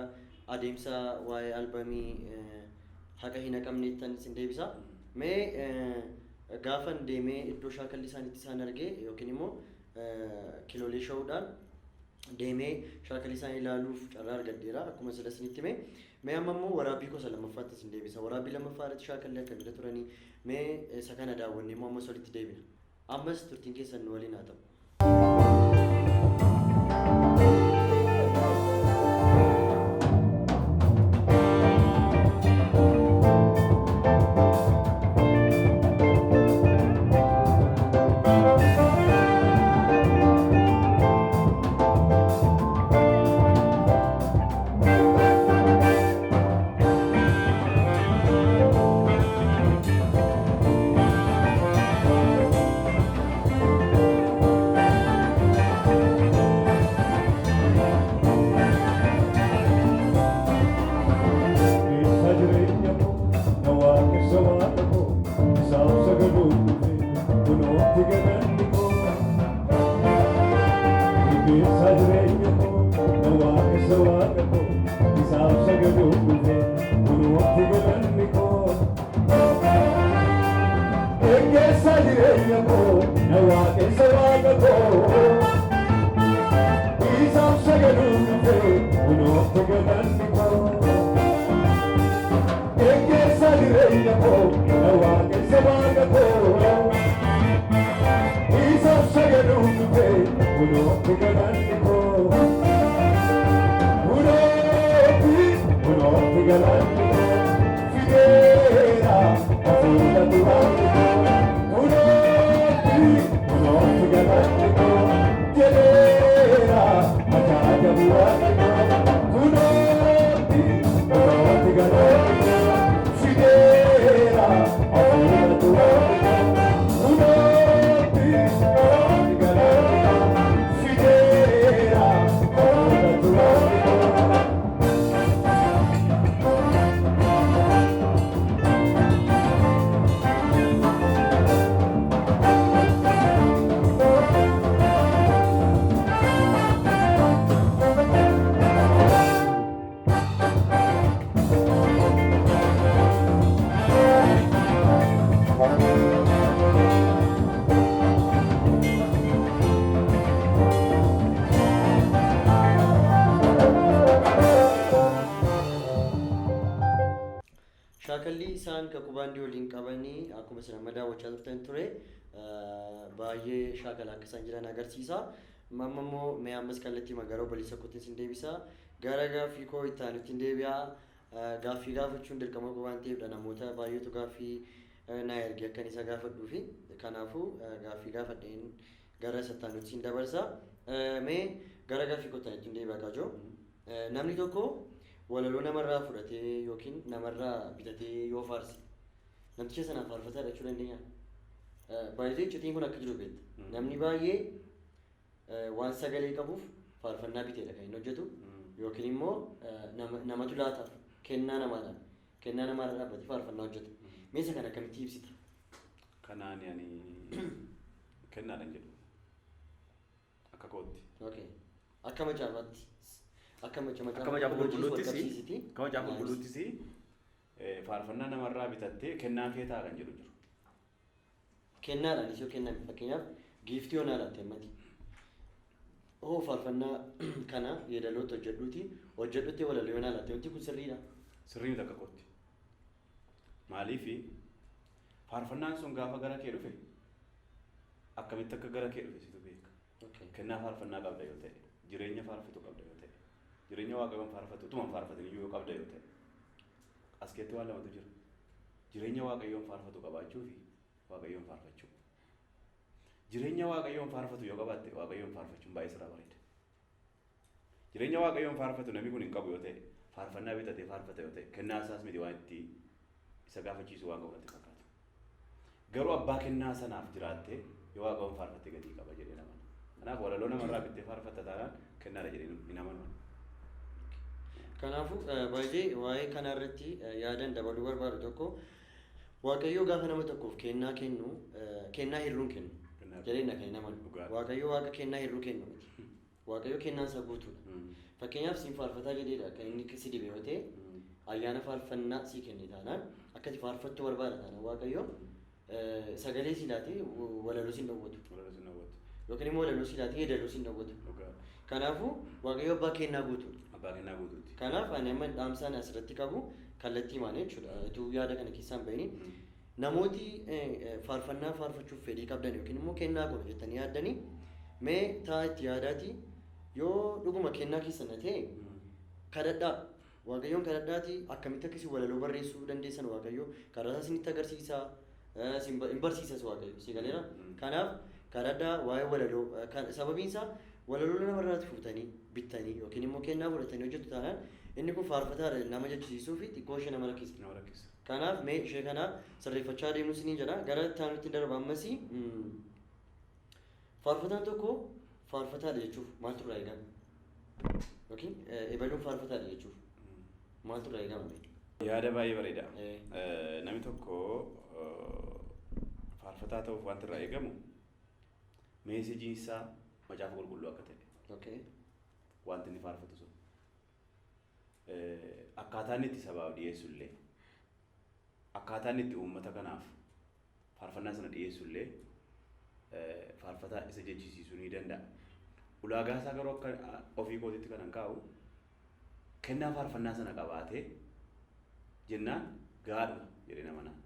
Speaker 1: adeemsa waa'ee albamii haqa hin haqamneettan isin deebisa. Mee gaafan deemee iddoo shaakalli isaaniitti isaan argee yookiin immoo kiloolee sha'uudhaan deemee shaakalli isaanii ilaaluuf carraa argadheera akkuma sila isinitti hime. Mee amma immoo waraabbii gosa lammaffaatti isin deebisa. Waraabbii lammaffaa irratti shaakalli akkamii turanii mee isa kana daawwannee immoo ammas walitti deebina. Ammas turtiin keessan nu waliin haa ta'u. Shaakalli isaan kakubaan waliin qabanii akkuma isin amma daawwachaa turtan ture baay'ee shaakala akka isaan jiran agarsiisa. Amma immoo mee ammas kallattii magaalaa obboleessa kootiin isin deebisa. Gara gaaffii koo itti aanutti hin deebi'a. Gaaffii gaafachuun dirqama koo waan ta'eefdha namoota baay'eetu gaaffii na erge akkan isa gaafadhuu fi kanaafuu gaaffii gaafadheen gara isa itti aanutti isin dabarsa. Mee gara gaaffii koo itti hin deebi'a kaajoo. Namni tokko walaloo namarraa fudhatee yookiin namarraa bitatee yoo faarse namticha sanaaf faarfataa jechuu dandeenya. Baay'ee iccitiin kun akka jiru beekta. Namni baay'ee waan sagalee qabuuf faarfannaa biteedha kan inni hojjetu yookiin immoo namatu laataaf kennaa namaadhaan dhaabbatee faarfannaa hojjeta. Meeshaa kana akkamitti ibsita?
Speaker 2: Kanaan yaani kennaadhaan jedhu akka kootti.
Speaker 1: Okay. Akka macaafaatti. Akka
Speaker 2: macaafa qulqulluuttis faarfannaa namarraa bitattee kennaa keetaa kan jedhu jiru.
Speaker 1: Kennaadhaan isoo kennan fakkeenyaaf giiftii onaa laattee mati. Faarfannaa kana yeedaloota hojjedhutti walaloo onaa laattee wanti kun sirriidha.
Speaker 2: Sirrii miti akka kootti. Maaliifi faarfannaan sun gaafa gara kee dhufe akkamitti akka gara kee dhufe situ beeka. Kennaa faarfannaa qabda yoo ta'e jireenya faarfatu qabda yoo ta'e jireenya waaqayyoon faarfatu utuma faarfatanii yoo qabda yoo ta'e as keessatti waan lamatu jira. Jireenya waaqayyoon faarfatu qabaachuu fi waaqayyoon faarfachuu. Jireenya waaqayyoon faarfatu yoo qabaatte waaqayyoon faarfachuun baay'ee sirraa bareeda. Jireenya waaqayyoon faarfatu namni kun hin qabu yoo ta'e faarfannaa bitatee faarfata yoo ta'e kennaa isaas miti waan itti isa gaafachiisu waan qabu natti fakkaata. Garuu abbaa kennaa sanaaf jiraattee yoo waaqayyoon faarfatte gatii qaba jedhee nama. Kanaaf walaloo namarraa bittee faarfatta taanaan kennaadha jedhee hin amanu.
Speaker 1: Kanaafuu baay'ee waa'ee kanarratti yaadan dabaluu barbaadu tokko waaqayyoo gaafa nama tokkoof kennaa kennu kennaa hirruun kennu jedheenna kan nama waaqayyoo waaqa kennaa hirruu kennu miti. Waaqayyoo kennaan isaa guutuudha. Fakkeenyaaf siin faarfataa jedheedha kan inni si dibe yoo ta'e ayyaana faarfannaa sii kenne taanaan akkati faarfattuu barbaada taanaan waaqayyoo sagalee si laatee walaloo siin dhowwatu. Yookiin immoo walaloo si laatee yeedaloo siin dhowwatu. Kanaafuu waaqayyoo abbaa kennaa guutuudha. Abbaa kennaa guutuuti. Kanaaf ani amma dhaamsaan asirratti qabu kallattii maal jechuudha. Utuu yaada kana keessaan bahini namooti faarfannaa faarfachuuf fedhii qabdan yookiin immoo kennaa godhu jettanii yaaddanii mee taa itti yaadaati yoo dhuguma kennaa keessan ta'e kadhadhaa waaqayyoon kadhadhaati akkamitti akkasii walaloo barreessuu dandeessan waaqayyoo karaa isinitti agarsiisaa hin barsiisas waaqayyo si galeera. Kanaaf kadhadhaa waa'ee walaloo sababiin isaa walaloo namarraatti fuutanii bittanii yookiin immoo kennaa fudhatanii hojjetu taanaan inni kun faarfataadha nama jechisiisuu fi xiqqoo ishee nama rakkisa. Kanaaf mee ishee kana sirreeffachaa deemuu isiniin jedha gara itti darba ammasii faarfataan tokko faarfataadha jechuuf maaltu irraa eegama yookiin ebaluun faarfataadha jechuuf maaltu irraa eegama?
Speaker 2: Yaada baay'ee bareeda. Namni tokko faarfataa ta'uuf wanti irraa eegamu meesejii isaa macaafa qulqulluu akka ta'e wanti inni faarfatu sun akkaataan itti sabaaf dhiyeessu illee akkaataan itti uummata kanaaf faarfannaa sana dhiyeessu illee faarfataa isa jechisiisuu ni danda'a. Ulaagaa isaa garuu akka ofii kootitti kanan kaa'u kennaa faarfannaa sana qabaatee jennaan gaadhuma jedhee nama naan.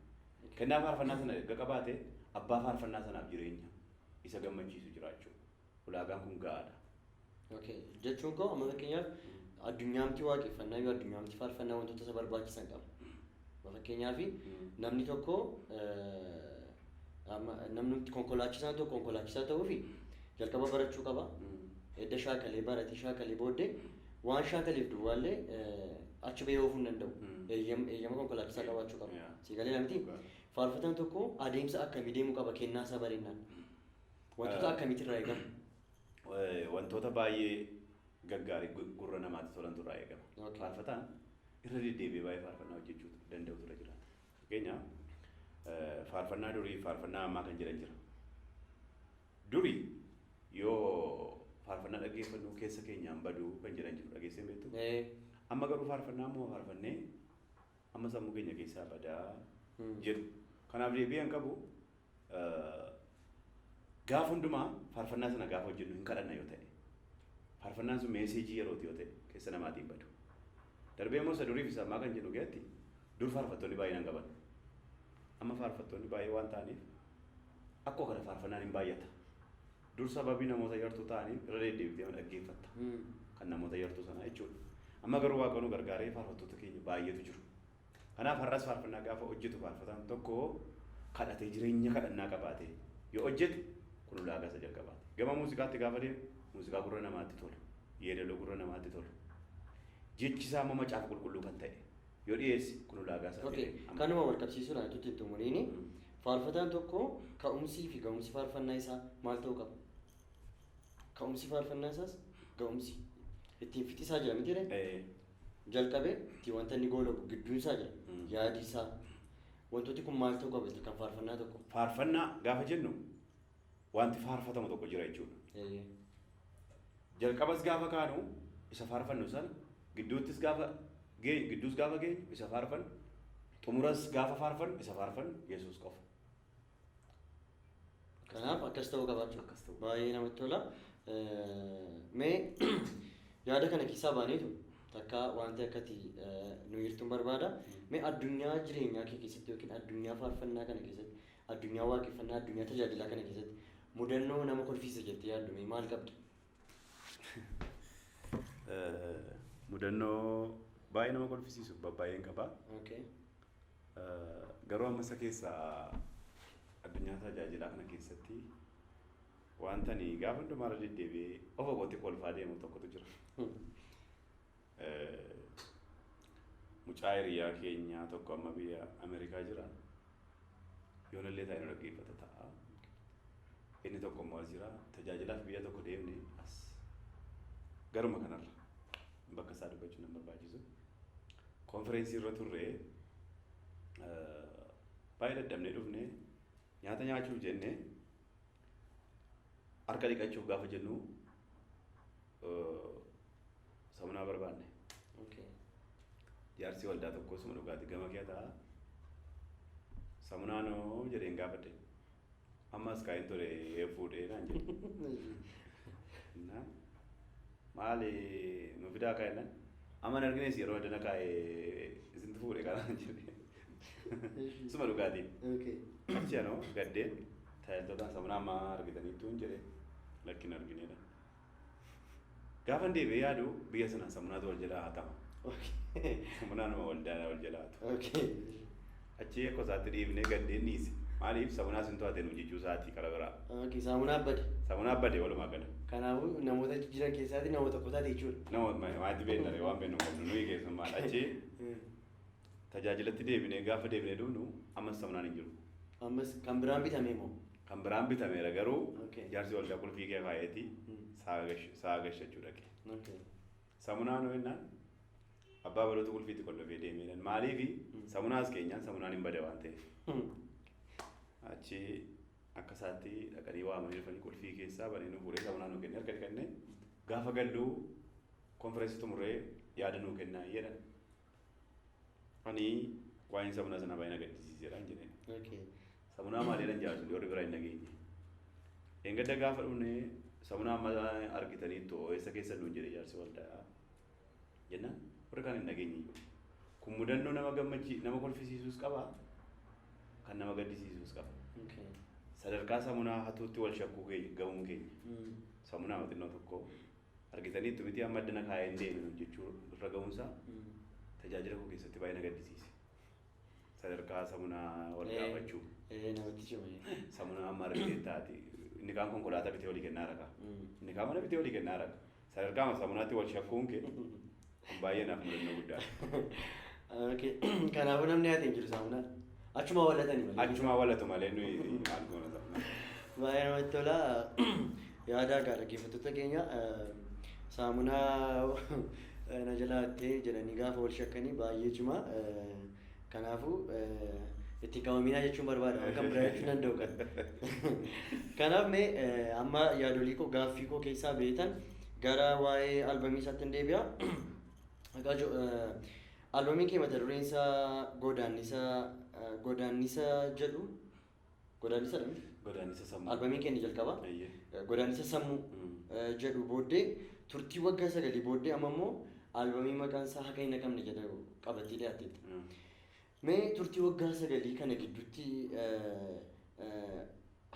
Speaker 2: Kennaa faarfannaa sana erga qabaatee abbaa faarfannaa sanaaf jireenya isa gammachiisu jiraachuu. Ulaagaan kun gaadha. Jechuun koo amma fakkeenyaaf addunyaamti waaqeffannaa yoo addunyaamti faarfannaa wantoota isa barbaachisan qaba. Fakkeenyaaf namni tokko namni konkolaachisaan tokko konkolaachisaa ta'uu fi jalqaba barachuu qaba. Edda shaakalee baratee shaakalee booddee waan shaakaleef duwwaallee achi bahee oofuu hin danda'u. Eeyyama konkolaachisaa qabaachuu qaba. Siigalee namti faarfataan tokko adeemsa akkamii deemuu qaba kennaa isaa bareennaan. Wantoota akkamiitu irraa eegama? Wantoota baay'ee gaggaarii gurra namaatti tolantu irraa eegama. Faarfataan irra deddeebi'ee baay'ee faarfannaa hojjechuu danda'utu irra jiraata. Fakkeenyaaf faarfannaa durii faarfannaa ammaa kan jedhan jira. Durii yoo faarfannaa dhaggeeffannuu keessa keenyaan baduu kan jedhan jiru dhageessee beektu. Amma garuu faarfannaa ammoo faarfannee amma sammuu keenya keessaa badaa jedhu. Kanaaf deebi'an qabu gaafa hundumaa faarfannaa sana gaafa hojjennu hin kadhanna yoo ta'e faarfannaan sun meeseejii yerooti yoo ta'e keessa namaatiin badu. Darbee immoo isa durii fi ammaa kan jedhu keessatti dur faarfattoonni baay'inaan qaban. Amma faarfattoonni baay'ee waan ta'aniif akkoo kana faarfannaan hin baay'ata. Dur sababii namoota yartuu ta'aniif irra deddeebitee dhaggeeffatta. Kan namoota yartuu sanaa jechuudha. Amma garuu Waaqayyo nu gargaaree faarfattoota keenya baay'eetu jiru. Kanaaf har'as faarfannaa gaafa hojjetu faarfataan tokko kadhatee jireenya kadhannaa qabaatee yoo hojjete kun ulaagaa isa jalqabaati. Gama muuziqaatti gaafa deemu muuziqaa gurra namaatti tola. Yeedaloo gurra namaatti tola. Jechi isaa amma macaafa qulqulluu kan ta'e yoo dhiyeesse kun ulaagaa isaa.
Speaker 1: Kanuma wal qabsiisuudhaan tutti itti umuriini faarfataan tokko ka'umsii fi ga'umsi faarfannaa isaa maal ta'uu qaba? Ka'umsi faarfannaa isaas ga'umsi ittiin fixisaa jira miti jalqabee ittiin wanta inni goolabu gidduun isaa jira yaadi isaa wantooti kun maal ta'uu qaba kan faarfannaa tokko?
Speaker 2: Faarfannaa gaafa jennu wanti faarfatamu tokko jira jechuudha. Jalqabas gaafa kaanu isa faarfannu sana gidduuttis gaafa geenyu isa faarfannu xumuras gaafa faarfannu isa faarfannu Yesuus qofa.
Speaker 1: Kanaaf akkas ta'uu qabaachuu baay'ee namatti tola. Mee yaada kana keessaa baaneetu takka wanti akkati nu hirtuun barbaada. Mee addunyaa jireenyaa kee keessatti yookiin addunyaa faarfannaa kana keessatti addunyaa waaqeffannaa addunyaa tajaajilaa kana keessatti mudannoo nama kolfiisa jettee yaaddu mee maal qabda?
Speaker 2: Mudannoo baay'ee nama kolfisiisu baay'een qaba. Garuu amma isa keessaa addunyaa tajaajilaa kana keessatti wanta ni gaafa hundumaa irra deddeebi'ee ofa kootti kolfaa deemu tokkotu jira. mucaa hiriyaa keenyaa tokko amma biyya Ameerikaa jira. Yoonillee taa'ee nu dhaggeeffata ta'a. Inni tokko immoo as jira. Tajaajilaaf biyya tokko deemne as garuma kanarra bakka isaa dubbachuu nama barbaachisu. Konfereensii irra turree baay'ee dadhabnee dhufne nyaata nyaachuuf jennee harka dhiqachuuf gaafa jennu samunaa barbaanne. Jaarsi waldaa tokko suma dhugaatii gama kee ta'a. Samunaanoo jedheen gaafadhe. Ammas kaa'in ture fuudhee naan jedhe. Maali nu fidaa kaa'innan? Amma argines yeroo addana kaa'ee isintu fuudhee kanaan jedhe. Suma dhugaatiin. Achi anoo gaddeen tajaajiltoota samunaa amma argitaniittu hin jedhe lakkin argineedha. Gaafan deebi'ee yaadu biyya sana samunaatu wal jalaa hatama. Samunaan waldaa wal jalaatu. Achi akka isaatti dhiibnee gaddeen dhiise. Maaliif samunaa sun to'ate nu jechuu isaatii karaa biraa.
Speaker 1: Samunaa bade.
Speaker 2: Samunaa bade walumaa gala.
Speaker 1: Kanaafuu namoota jiran keessaati namoota kutaate jechuudha.
Speaker 2: Namoota maatii beeknare waan beeknu qabnu nuyi keessummaadha. Achi tajaajilatti deebinee gaafa deebinee dhufnu ammas samunaan hin jiru.
Speaker 1: Ammas kan biraan bitamee moo?
Speaker 2: Kan biraan bitameera garuu jaarsi waldaa qulfii kee kaa'eeti sa'a gashachuu dhaqe. Samunaan ho'innaan abbaa balootu qulfiitti qollofee deemeedhaan maaliifi samunaas keenyaan samunaan hin bade waan ta'eef. Achi akka isaatti dhaqanii waamanii dhufanii qulfii keessaa banee nu fuudhee samunaan nu kennee harka dhiqannee gaafa galluu konfereensii xumurree yaada nuu kennaa jedhan. Ani waa'een samunaa sana baay'ina gaddisiiseedhaan jedheen. Samunaa maaliidhaan jaarsu yoo bira hin nageenye. Engadda gaafa dhufnee samunaa amma argitaniittu eessa keessa nuun jedhe jaarsi waldaa jennaan warra kaan hin nageenye. Kun mudannoo nama nama kolfisiisuus qaba kan nama gaddisiisuus qaba. Sadarkaa samunaa hatuutti wal shakkuu gahuun keenya. Samunaa xinnoo tokko argitaniittu miti amma addana kaa'ee hin deemnu jechuu irra ga'uunsaa tajaajila koo keessatti baay'ee na gaddisiise. Sadarkaa samunaa wal gaafachuu.
Speaker 1: Namatti cimee.
Speaker 2: Samunaa amma argitee taati. Inni kaan konkolaataa bitee walii kennaa raqa. Inni kaan mana bitee walii kennaa raqa. Sadarkaa samunaatti wal shakkuun kee baay'ee naaf mudannoo guddaadha.
Speaker 1: Kanaafuu namni haati hin jiru samunaa. Achuma wallatanii malee.
Speaker 2: Achuma wallatu malee nuyi maal goona samunaa.
Speaker 1: Baay'ee namatti tola. Yaada gaa dhaggeeffattoota keenya samunaa na jalaattee jedhanii gaafa wal shakkanii baay'ee cima. Kanaafuu itti qabaminaa jechuun barbaada waan kan biraa jechuu danda'u kan. Kanaaf mee amma yaadolii koo gaaffii koo keessaa beektan gara waa'ee albamii isaatti hin deebi'a. Albamiin kee mata dureen isaa godaannisa jedhu godaannisa dha.
Speaker 2: Godaannisa sammuu.
Speaker 1: Albamiin kee inni jalqaba. Godaannisa sammuu jedhu booddee turtii waggaa 9 booddee amma immoo albamii maqaan isaa haqa hin naqamne jedhu qabattee dhiyaatteetti. Mee turtii waggaa 9 kana gidduutti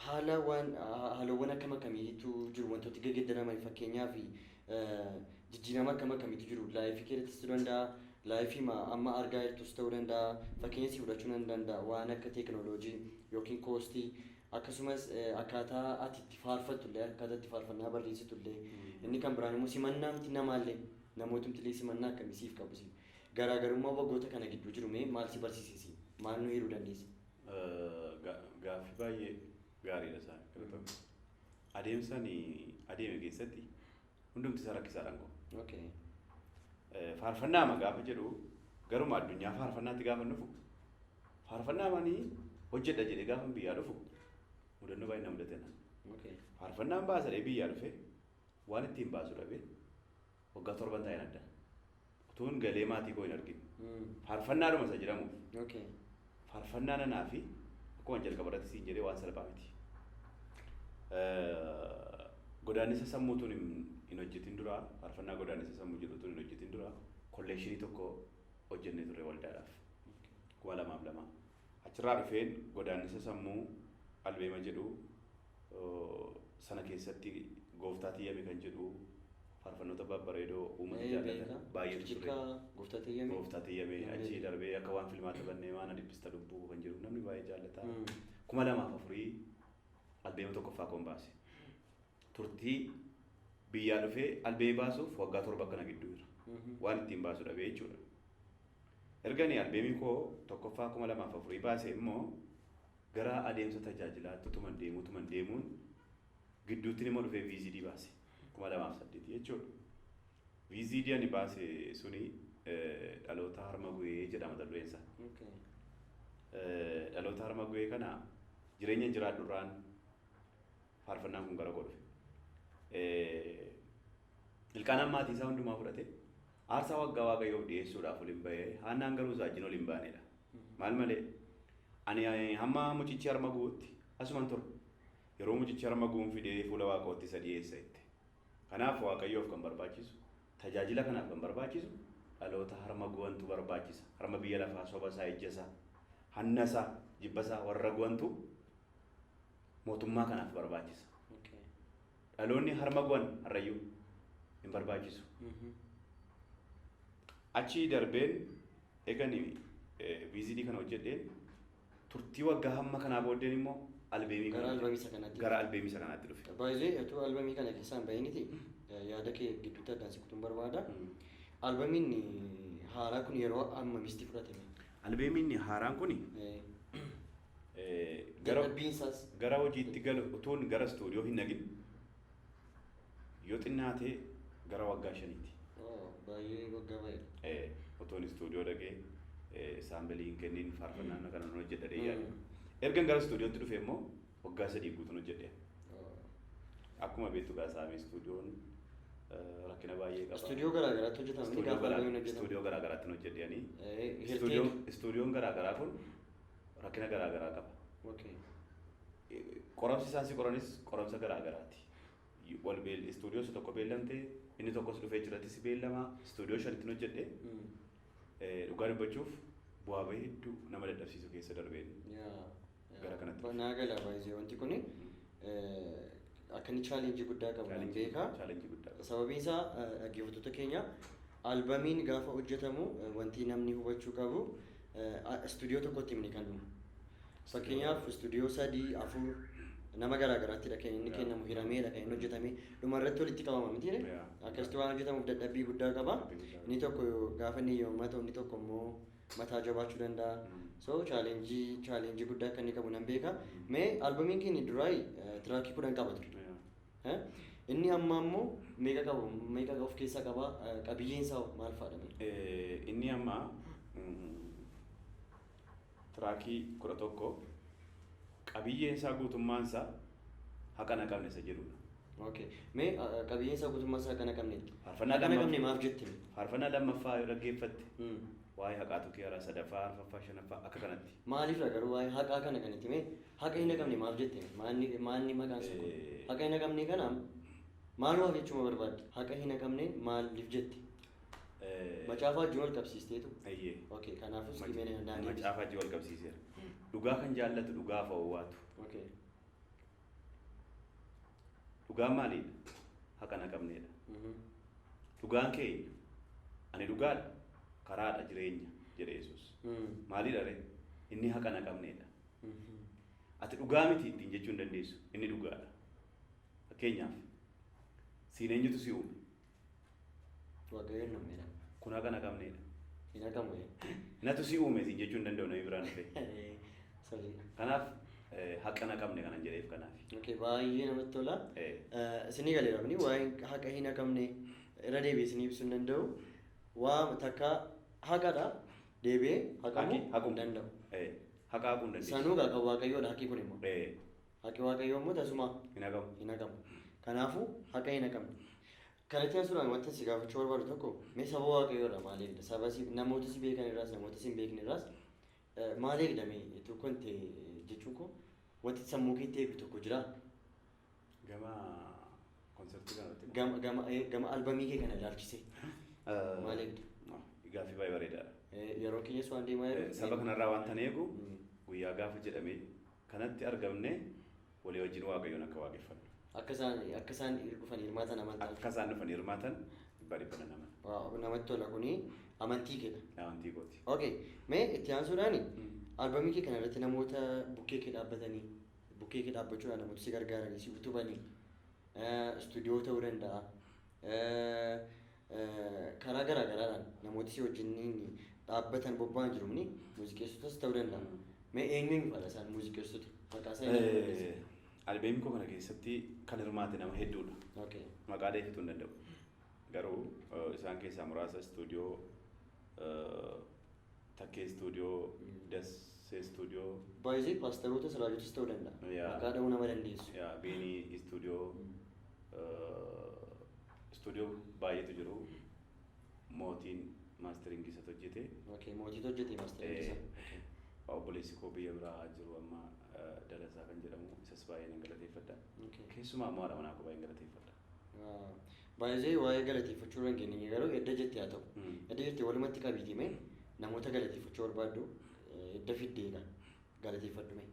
Speaker 1: haalawwan akkam akkamiitu jiru wantooti gaggeeddaraman fakkeenyaaf jijjiirama akkam akkamiitu jiru laayifii keessattis ta'uu danda'a laayifii amma argaa jirtus ta'uu danda'a fakkeenya si fudhachuu nan danda'a waan akka teekinooloojii yookiin koostii akkasumas akkaataa ati itti faarfattullee akkaataa itti faarfannaa barreessitullee inni kan biraan immoo simannaamti namaallee namootumtillee simannaa akkamisiif qabu garaagarummaa waggoota kana gidduu jiru mee maal si barsiisisi maal nu hiruu dandeessa?
Speaker 2: Gaaffii baay'ee gaariidha isaan. Adeeme keessatti hundumti isaa rakkisaadhaan qofa. Faarfannaa ma gaafa jedhu garuma addunyaa faarfannaatti gaafa dhufu faarfannaa manii hojjedha jedhee gaafa biyyaa dhufu mudannoo baay'ee na mudatena. Faarfannaan baasadhee biyyaa dhufe waan ittiin baasu dhabe waggaa 7 taa'een adda. Tuun galee maatii koo hin arginu. Faarfannaadhuma isa jedhamuuf. Faarfannaa nanaa fi akkuma jalqaba irratti siin jedhee waan salphaa miti. Godaannisa sammuutuun hin hojjetin dura faarfannaa godaannisa sammuu jedhutuun hin hojjetin dura kolleekshinii tokko hojjennee turre waldaadhaaf 2002. Achirraa dhufeen godaannisa sammuu albeema jedhu sana keessatti gooftaa tiyyame kan jedhu faarfannoota babbareedoo uummata jaallatan baay'eetu ture. Gooftaa tiyyame achi darbee akka waan filmaata bannee waan dhibbista lubbuu kan jedhu namni baay'ee jaallata. 2004 albeema tokkoffaa koon baase. Turtii biyyaa dhufee albeema baasuuf waggaa 7 kana gidduu jira. waan ittiin baasu dhabee jechuudha. Erganii albeemii koo tokkoffaa 2004 baase immoo gara adeemsa tajaajilaatti tuman deemuun gidduutti immoo dhufee VZD baase 2008 jechuudha. VZD ani baase suni dhaloota harma gu'ee jedhama mata-dureen isaa. Dhaloota harma gu'ee kana jireenya jiraadhurraan faarfannaan kun gara godhe. Ilkaanaan maatii isaa hundumaa fudhate aarsaa waggaa waaqayyoof dhiyeessuudhaaf waliin bahee haannaan garuu saajjin waliin baanedha. Maal malee ani hamma mucichi harma gu'utti asuman ture. Yeroo mucichi harma gu'uun fidee fuula waaqootti isa dhiyeessa itti. Kanaaf waaqayyoof kan barbaachisu tajaajila kanaaf kan barbaachisu dhaloota harma gu'antu barbaachisa. Harma biyya lafaa soba isaa ejjasaa hannasaa jibbasaa warra gu'antu mootummaa kanaaf barbaachisa. Dhaloonni harma gu'an harrayyuu hin barbaachisu. Achi darbeen eegani VZD kana hojjedheen turtii waggaa hamma kanaa booddeen immoo albeemii gara albeemii isa kanaatti dhufe.
Speaker 1: Baay'ee etuu albeemii kana keessaan baheeniti yaada kee gidduutti addaan si kutuun barbaada. Albeemiin haaraa kun yeroo ammamitti fudhatame?
Speaker 2: Albeemiin haaraan kun gara hojiitti galu utuun gara stuudiyoo hin naqin yoo xinnaatee gara waggaa 5ti.
Speaker 1: Baay'ee waggaa baay'ee.
Speaker 2: Utuun stuudiyoo dhaqee saambaliin kenniin faarfannaan kana nu hojjedhee yaada. Ergan gara stuudiyootti dhufe immoo waggaa 3 guutuun hojjedhe. Akkuma beektu gaasaamee stuudiyoon rakkina baay'ee qaba.
Speaker 1: Stuudiyoo garaa garaatti hojjetamanii gaafa albeemiin hojjetamu.
Speaker 2: Stuudiyoo garaa garaatti hojjedhanii. Stuudiyoon garaa garaa kun rakkina garaa garaa qaba. Qoramsi isaas qoranis qoramsa garaa garaati. Stuudiyoo tokko beellamte inni tokkos dhufee jirattis beellama stuudiyoo 5tti hojjedhe. Dhugaa dubbachuuf bu'aa bahii hedduu nama dadhabsiisu keessa darbeen gara kanatti.
Speaker 1: Naa gala baay'ee wanti kuni akka inni chaalenjii guddaa qabu nan beeka. Sababiin isaa dhaggeeffattoota keenya albeemiin gaafa hojjetamu wanti namni hubachuu qabu stuudiyoo tokkotti himni kan dhumu. Fakkeenyaaf stuudiyoo 3, 4 nama garaa garaatti kan inni kennamu hirameedha kan inni hojjetame dhumarratti walitti qabama miti jedhe akkasitti waan hojjetamuuf dadhabbii guddaa qaba. Inni tokko gaafa inni yommata inni tokko immoo mataa jabaachuu danda'a. So chaalenjii guddaa akka inni qabu nan beeka. Mee albeemiin keenya duraa tiraakii 10 qaba ture. Inni amma immoo meeqa of keessaa qaba qabiyyeen isaa maal fa'aadha?
Speaker 2: Inni amma tiraakii 11 qabiyyeen isaa guutummaan isaa haqa naqamne isa jedhudha.
Speaker 1: Mee qabiyyeen isaa guutummaan isaa haqa naqamne maaf jette?
Speaker 2: Faarfannaa lammaffaa yoo dhaggeeffatte waa'ee haqaatu kiyaaraa sadaffaa arfaffaa shanaffaa akka kanatti.
Speaker 1: Maaliifidha garuu waa'ee haqaa kana kanatti mee haqa hin naqamne maaf jette? Maanni maqaan isaa kun haqa hin naqamne kana maalumaaf jechuma barbaadde? Haqa hin naqamne maaliif jette? Macaafaa wajjin wal qabsiisteetu? Kanaafuu sikimee danda'anii.
Speaker 2: Macaafaa wajjin wal qabsiiseera. Dhugaa kan jaallatu dhugaa fa'oowaatu. Dhugaan maaliidha? Haqa naqamneedha. Dhugaan kee ani dhugaadha karaadha jireenya jedhe Yesuus. Maaliidha ree? Inni haqa naqamneedha. Ati dhugaa miti ittiin jechuu hin dandeessu. Inni dhugaadha. Fakkeenyaaf siin eenyutu si uume?
Speaker 1: Waaqayyoon namneedha.
Speaker 2: Kun haqa naqamneedha.
Speaker 1: Hin haqamu.
Speaker 2: Natu si uume siin jechuu hin danda'u namni biraan dhufe. Kanaaf haqa naqamne kanan jedheef kanaaf.
Speaker 1: Baay'ee namatti tola. Isinii galeeramni waa'ee haqa hin naqamne irra deebi'ee isinii ibsuu hin danda'u. Waa takka haqadha deebi'ee haqamuu hin danda'u.
Speaker 2: Haqa haquu hin danda'u.
Speaker 1: Sanuu kan waaqayyoodha haqi kun immoo. Haqi waaqayyoo immoo tasuma hin haqamu. Kanaafuu haqa hin naqamne. Kanatti asuudhaan wanta si gaafachuu barbaadu tokko mee saba waaqayyoodha maal eegda? Saba namoota si beekan irraas namoota si hin beekne irraas maal eegdame tokkoon ta'e jechuun koo wanti sammuu keetti eegu tokko jira.
Speaker 2: Gama konsertii kanatti.
Speaker 1: Gama albeemii kee kana ilaalchise maal eegda?
Speaker 2: Gaaffii baay'ee bareedaadha.
Speaker 1: Yeroo keenyas waan deemaa jiru.
Speaker 2: Saba kanarraa wanta eegu guyyaa gaafa jedhamee kanatti argamne walii wajjin waaqayyoon akka waaqeffannu.
Speaker 1: Akka isaan dhufan hirmaatan amantaa.
Speaker 2: Akka isaan dhufan hirmaatan dhibba nama.
Speaker 1: Namatti tola kuni amantii keedha.
Speaker 2: Amantii kooti.
Speaker 1: Mee itti aansuudhaan albeemii kee kana irratti namoota bukkee kee dhaabbatanii bukkee kee dhaabbachuudhaan namoota si gargaaranii si utubanii istuudiyoo ta'uu danda'a. Karaa garaa garaadhaan namooti si wajjiniin dhaabbatan bobba'an jiru ni muuziqeessotas ta'uu danda'a. Mee eenyuun fala isaan muuziqeessota maqaa isaa eenyuun?
Speaker 2: Albeemii koo kana keessatti kan hirmaate nama hedduudha.
Speaker 1: Okay.
Speaker 2: Maqaa dheefituu hin danda'u. Garuu isaan keessaa muraasa istuudiyoo Takkee istuudiyoo Dassee istuudiyoo
Speaker 1: Baay'ee paasteroota siraajotis ta'uu danda'a. Maqaa dha'uu nama dandeessu.
Speaker 2: Beenii istuudiyoo istuudiyoo baay'eetu jiru. Mootiin maasteringi isatti hojjete.
Speaker 1: Okay, mootiitu hojjete maasteringi isa.
Speaker 2: Obboleessi koo biyya biraa jiru amma Dalasaa kan jedhamu isas baay'ee nan galateeffadha. Keessumaa ammoo haadha manaa koo baay'ee galateeffadha.
Speaker 1: Baay'ee waa'ee galateeffachuu irra hin geenye garuu edda jettee haa ta'u. Edda jettee walumatti qabiitii mee namoota galateeffachuu barbaaddu edda fiddeedha galateeffadhu mee.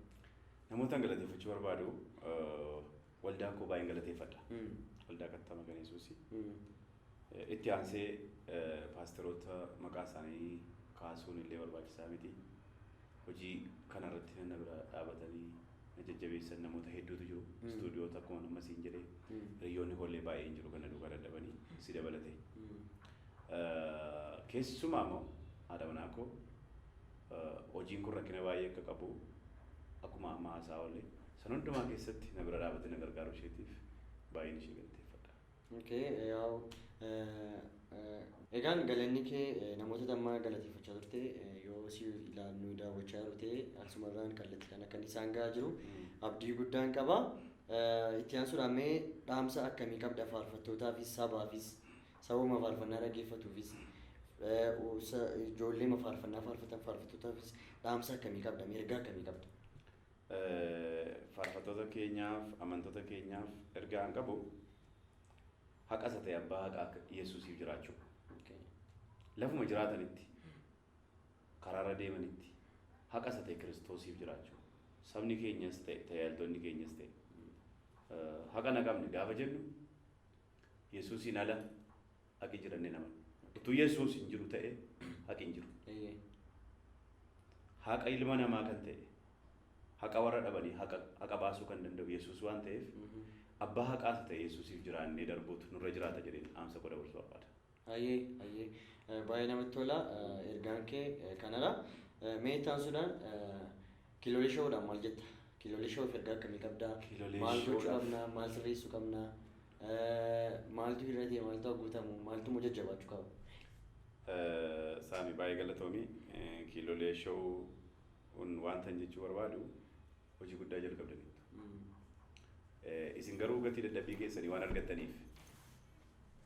Speaker 2: Namoota galateeffachuu barbaadu waldaa koo baay'een galateeffadha. Waldaa Kattama Ganeesuusi. Itti aansee paasteroota maqaa isaanii kaasuun illee barbaachisaa miti. Hojii kanarratti nama bira dhaabatanii na jajjabeessan namoota hedduutu jiru. Istuudiyoota akkuma nama siin jedhee hiriyoonni koollee baay'een jiru kana dhugaa dadhabanii si dabalate. Keessumaa immoo haadha manaa koo hojiin kun rakkina baay'ee akka qabu akkuma ammaa haasaa oolle san hundumaa keessatti na bira dhaabatee na gargaaru isheetiif baay'een ishee galateeffadha.
Speaker 1: Okay, egaan galanni kee namoota dammaa galateeffachaa turte yoo si ilaalnu daawwachaa turte asumarraan kallattii kan akka isaan gahaa jiru abdii guddaan qaba. Itti aansuudhaan mee dhaamsa akkamii qabda faarfattootaafis sabaafis sabuma faarfannaa dhaggeeffatuufis ijoollee faarfannaa faarfatan faarfattootaafis dhaamsa akkamii qabda ergaa akkamii qabda?
Speaker 2: Faarfattoota keenyaaf amantoota keenyaaf ergaan qabu haqa isa ta'e abbaa haqa akka Yesuusiif jiraachuu. Lafuma jiraatanitti karaarra deemanitti haqa isa ta'e Kiristoosiif jiraachuu. Sabni keenyas ta'e tajaajiltoonni keenyas ta'e haqa na qabne gaafa jennu Yesuusiin ala haqi jiranne nama. Utuu Yesuus hin jiru ta'e haqi hin jiru. Haqa ilma namaa kan ta'e haqa warra dhabanii haqa baasuu kan danda'u Yesuus waan ta'eef abbaa haqaa isa ta'e Yesuusiif jiraannee darbuutu nurra jiraata jedheen dhaamsa godha barsu barbaada.
Speaker 1: Baay'ee namatti tola ergaan kee kanadha. Mee taasisuudhaan kiloolee shoodhaan maal jetta? Kiloolee shoof ergaa akkamii qabda? Maal gochuu qabna? Maal sirreessuu qabna? Maaltu irra ta'e maaltu guutamu? Maaltu immoo jajjabaachuu qaba?
Speaker 2: Saami baay'ee galatoomii kiloolee shoo'uun wanta jechuu barbaadu hojii guddaa jalqabdaniitu. Isin garuu gatii dadhabbii keessanii waan argattaniif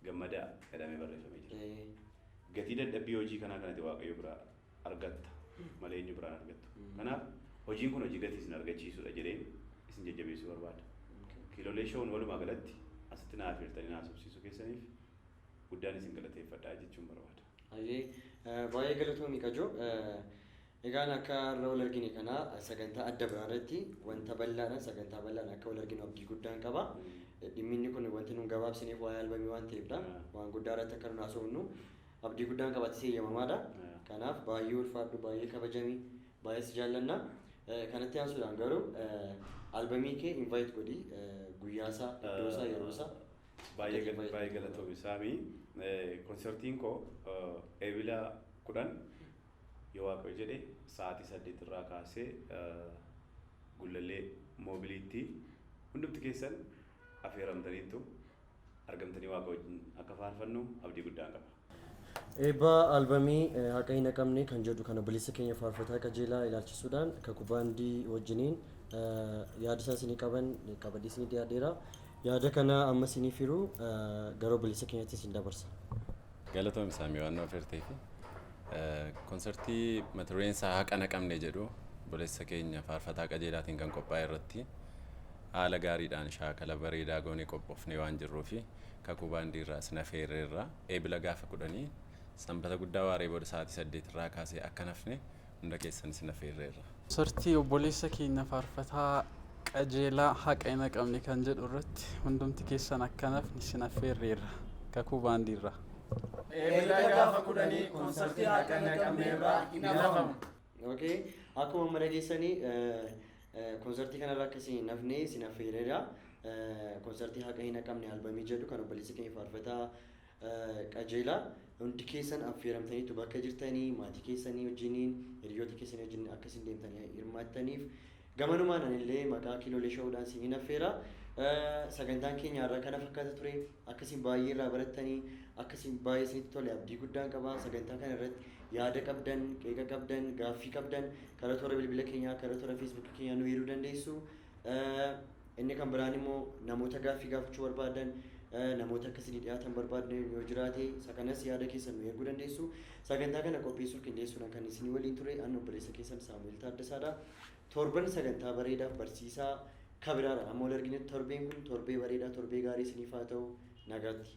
Speaker 2: gammadaa jedhamee barreeffamee jira. Gatii dadhabbii hojii kanaa kanatti Waaqayyo biraa argatta malee eenyu biraan argattu. Kanaaf hojiin kun hojii gatii isin argachiisudha jedheen isin jajjabeessuu barbaada. Kiloolee shoon walumaa galatti asitti naaf hirtanii naaf subsiisuu keessaniif guddaan isin galateeffadhaa jechuun barbaada.
Speaker 1: Baay'ee galatoomii qajoo. Egaan akka irra wal argine kana sagantaa adda biraa irratti wanta bal'aadhaan sagantaa bal'aan akka wal arginu abdii guddaan qaba. Dhimminni kun wanti nun gabaabsineef waa'ee albamii waan ta'eefdha. Waan guddaa irratti akka nun haasofnu abdii guddaan qabaattis eeyyamamaadha. Kanaaf baay'ee ulfaadhu baay'ee kabajamii baay'ee si jaallanna. Kanatti aansuudhaan garuu albamii kee invite godhi guyyaasaa iddoosaa yeroosaa.
Speaker 2: Baay'ee galatoomi Saamii. Konsertiin koo eebila 10 yoo Waaqayyo jedhe sa'aatii 8 irraa kaasee Gullallee moobiliitti hundumti keessan affeeramtaniitu argamtanii Waaqayyo akka faarfannu abdii guddaan qaba.
Speaker 1: Eebba albamii haqa hin naqamne kan jedhu kana obboleessa keenya faarfataa qajeelaa ilaalchisuudhaan kakuu baandii wajjiniin yaada isaa isinii qaban qabadii isinii dhiyaateera. Yaada kana amma isinii firu gara obboleessa keenyatti isin dabarsa.
Speaker 6: Galatoom Saamii waan nuuf hirteef konsertii mata dureen isaa haqa naqamne jedhu obboleessa keenya faarfataa qajeelaatiin kan qophaa'e irratti haala gaariidhaan shaakala bareedaa goonee qophoofnee waan jirruuf kakuu baandii irraa isin affeerreerra eebila gaafa 10 sanbata guddaa waaree booda sa'aatii 8 irraa kaasee akka nafne hunda keessan isin affeerreerra.
Speaker 7: Konsertii obboleessa keenya faarfataa qajeelaa haqa hin naqamne kan jedhu irratti hundumti keessan akka nafne isin affeerreerra kakuu baandii irraa.
Speaker 5: Eebila gaafa 10 konsertii haqa hin naqamne irraa hin hafamu.
Speaker 1: Okay, akkuma amma dhageessanii konsertii kanarraa akkasii nafnee isin affeerreerra. Konsertii haqa hin naqamne albamii jedhu kan obboleessi keenya faarfataa qajeelaa hundi keessan affeeramtaniitu bakka jirtanii maatii keessanii wajjiniin hiriyoota keessanii wajjin akkasiin deemtanii hirmaattaniif gamanumaan anillee maqaa Kiloolee Showudhaan siin affeera. Sagantaan keenya irraa kana fakkaata ture akkasiin baay'ee irraa barattanii akkasiin baay'ee isinitti tole abdii guddaan qaba. Sagantaa kana irratti yaada qabdan, qeeqa qabdan, gaaffii qabdan karaa toora bilbila keenyaa karaa toora feesbuukii keenyaa nu heeruu dandeessu. Inni kan biraan immoo namoota gaaffii gaafachuu barbaadan namoota akkasii dhiyaatan barbaadan yoo jiraate sakanas yaada keessan nu eeguu dandeessu. Sagantaa kana qopheessuuf qindeessuudhaan kan isin waliin ture annu obboleessa keessan Saamu'eel Taaddasaadha. Torban sagantaa bareedaaf barsiisaa kabiraadha. Amma wal arginetti torbeen kun torbee bareedaa torbee gaarii isiniif haa ta'u nagaatti.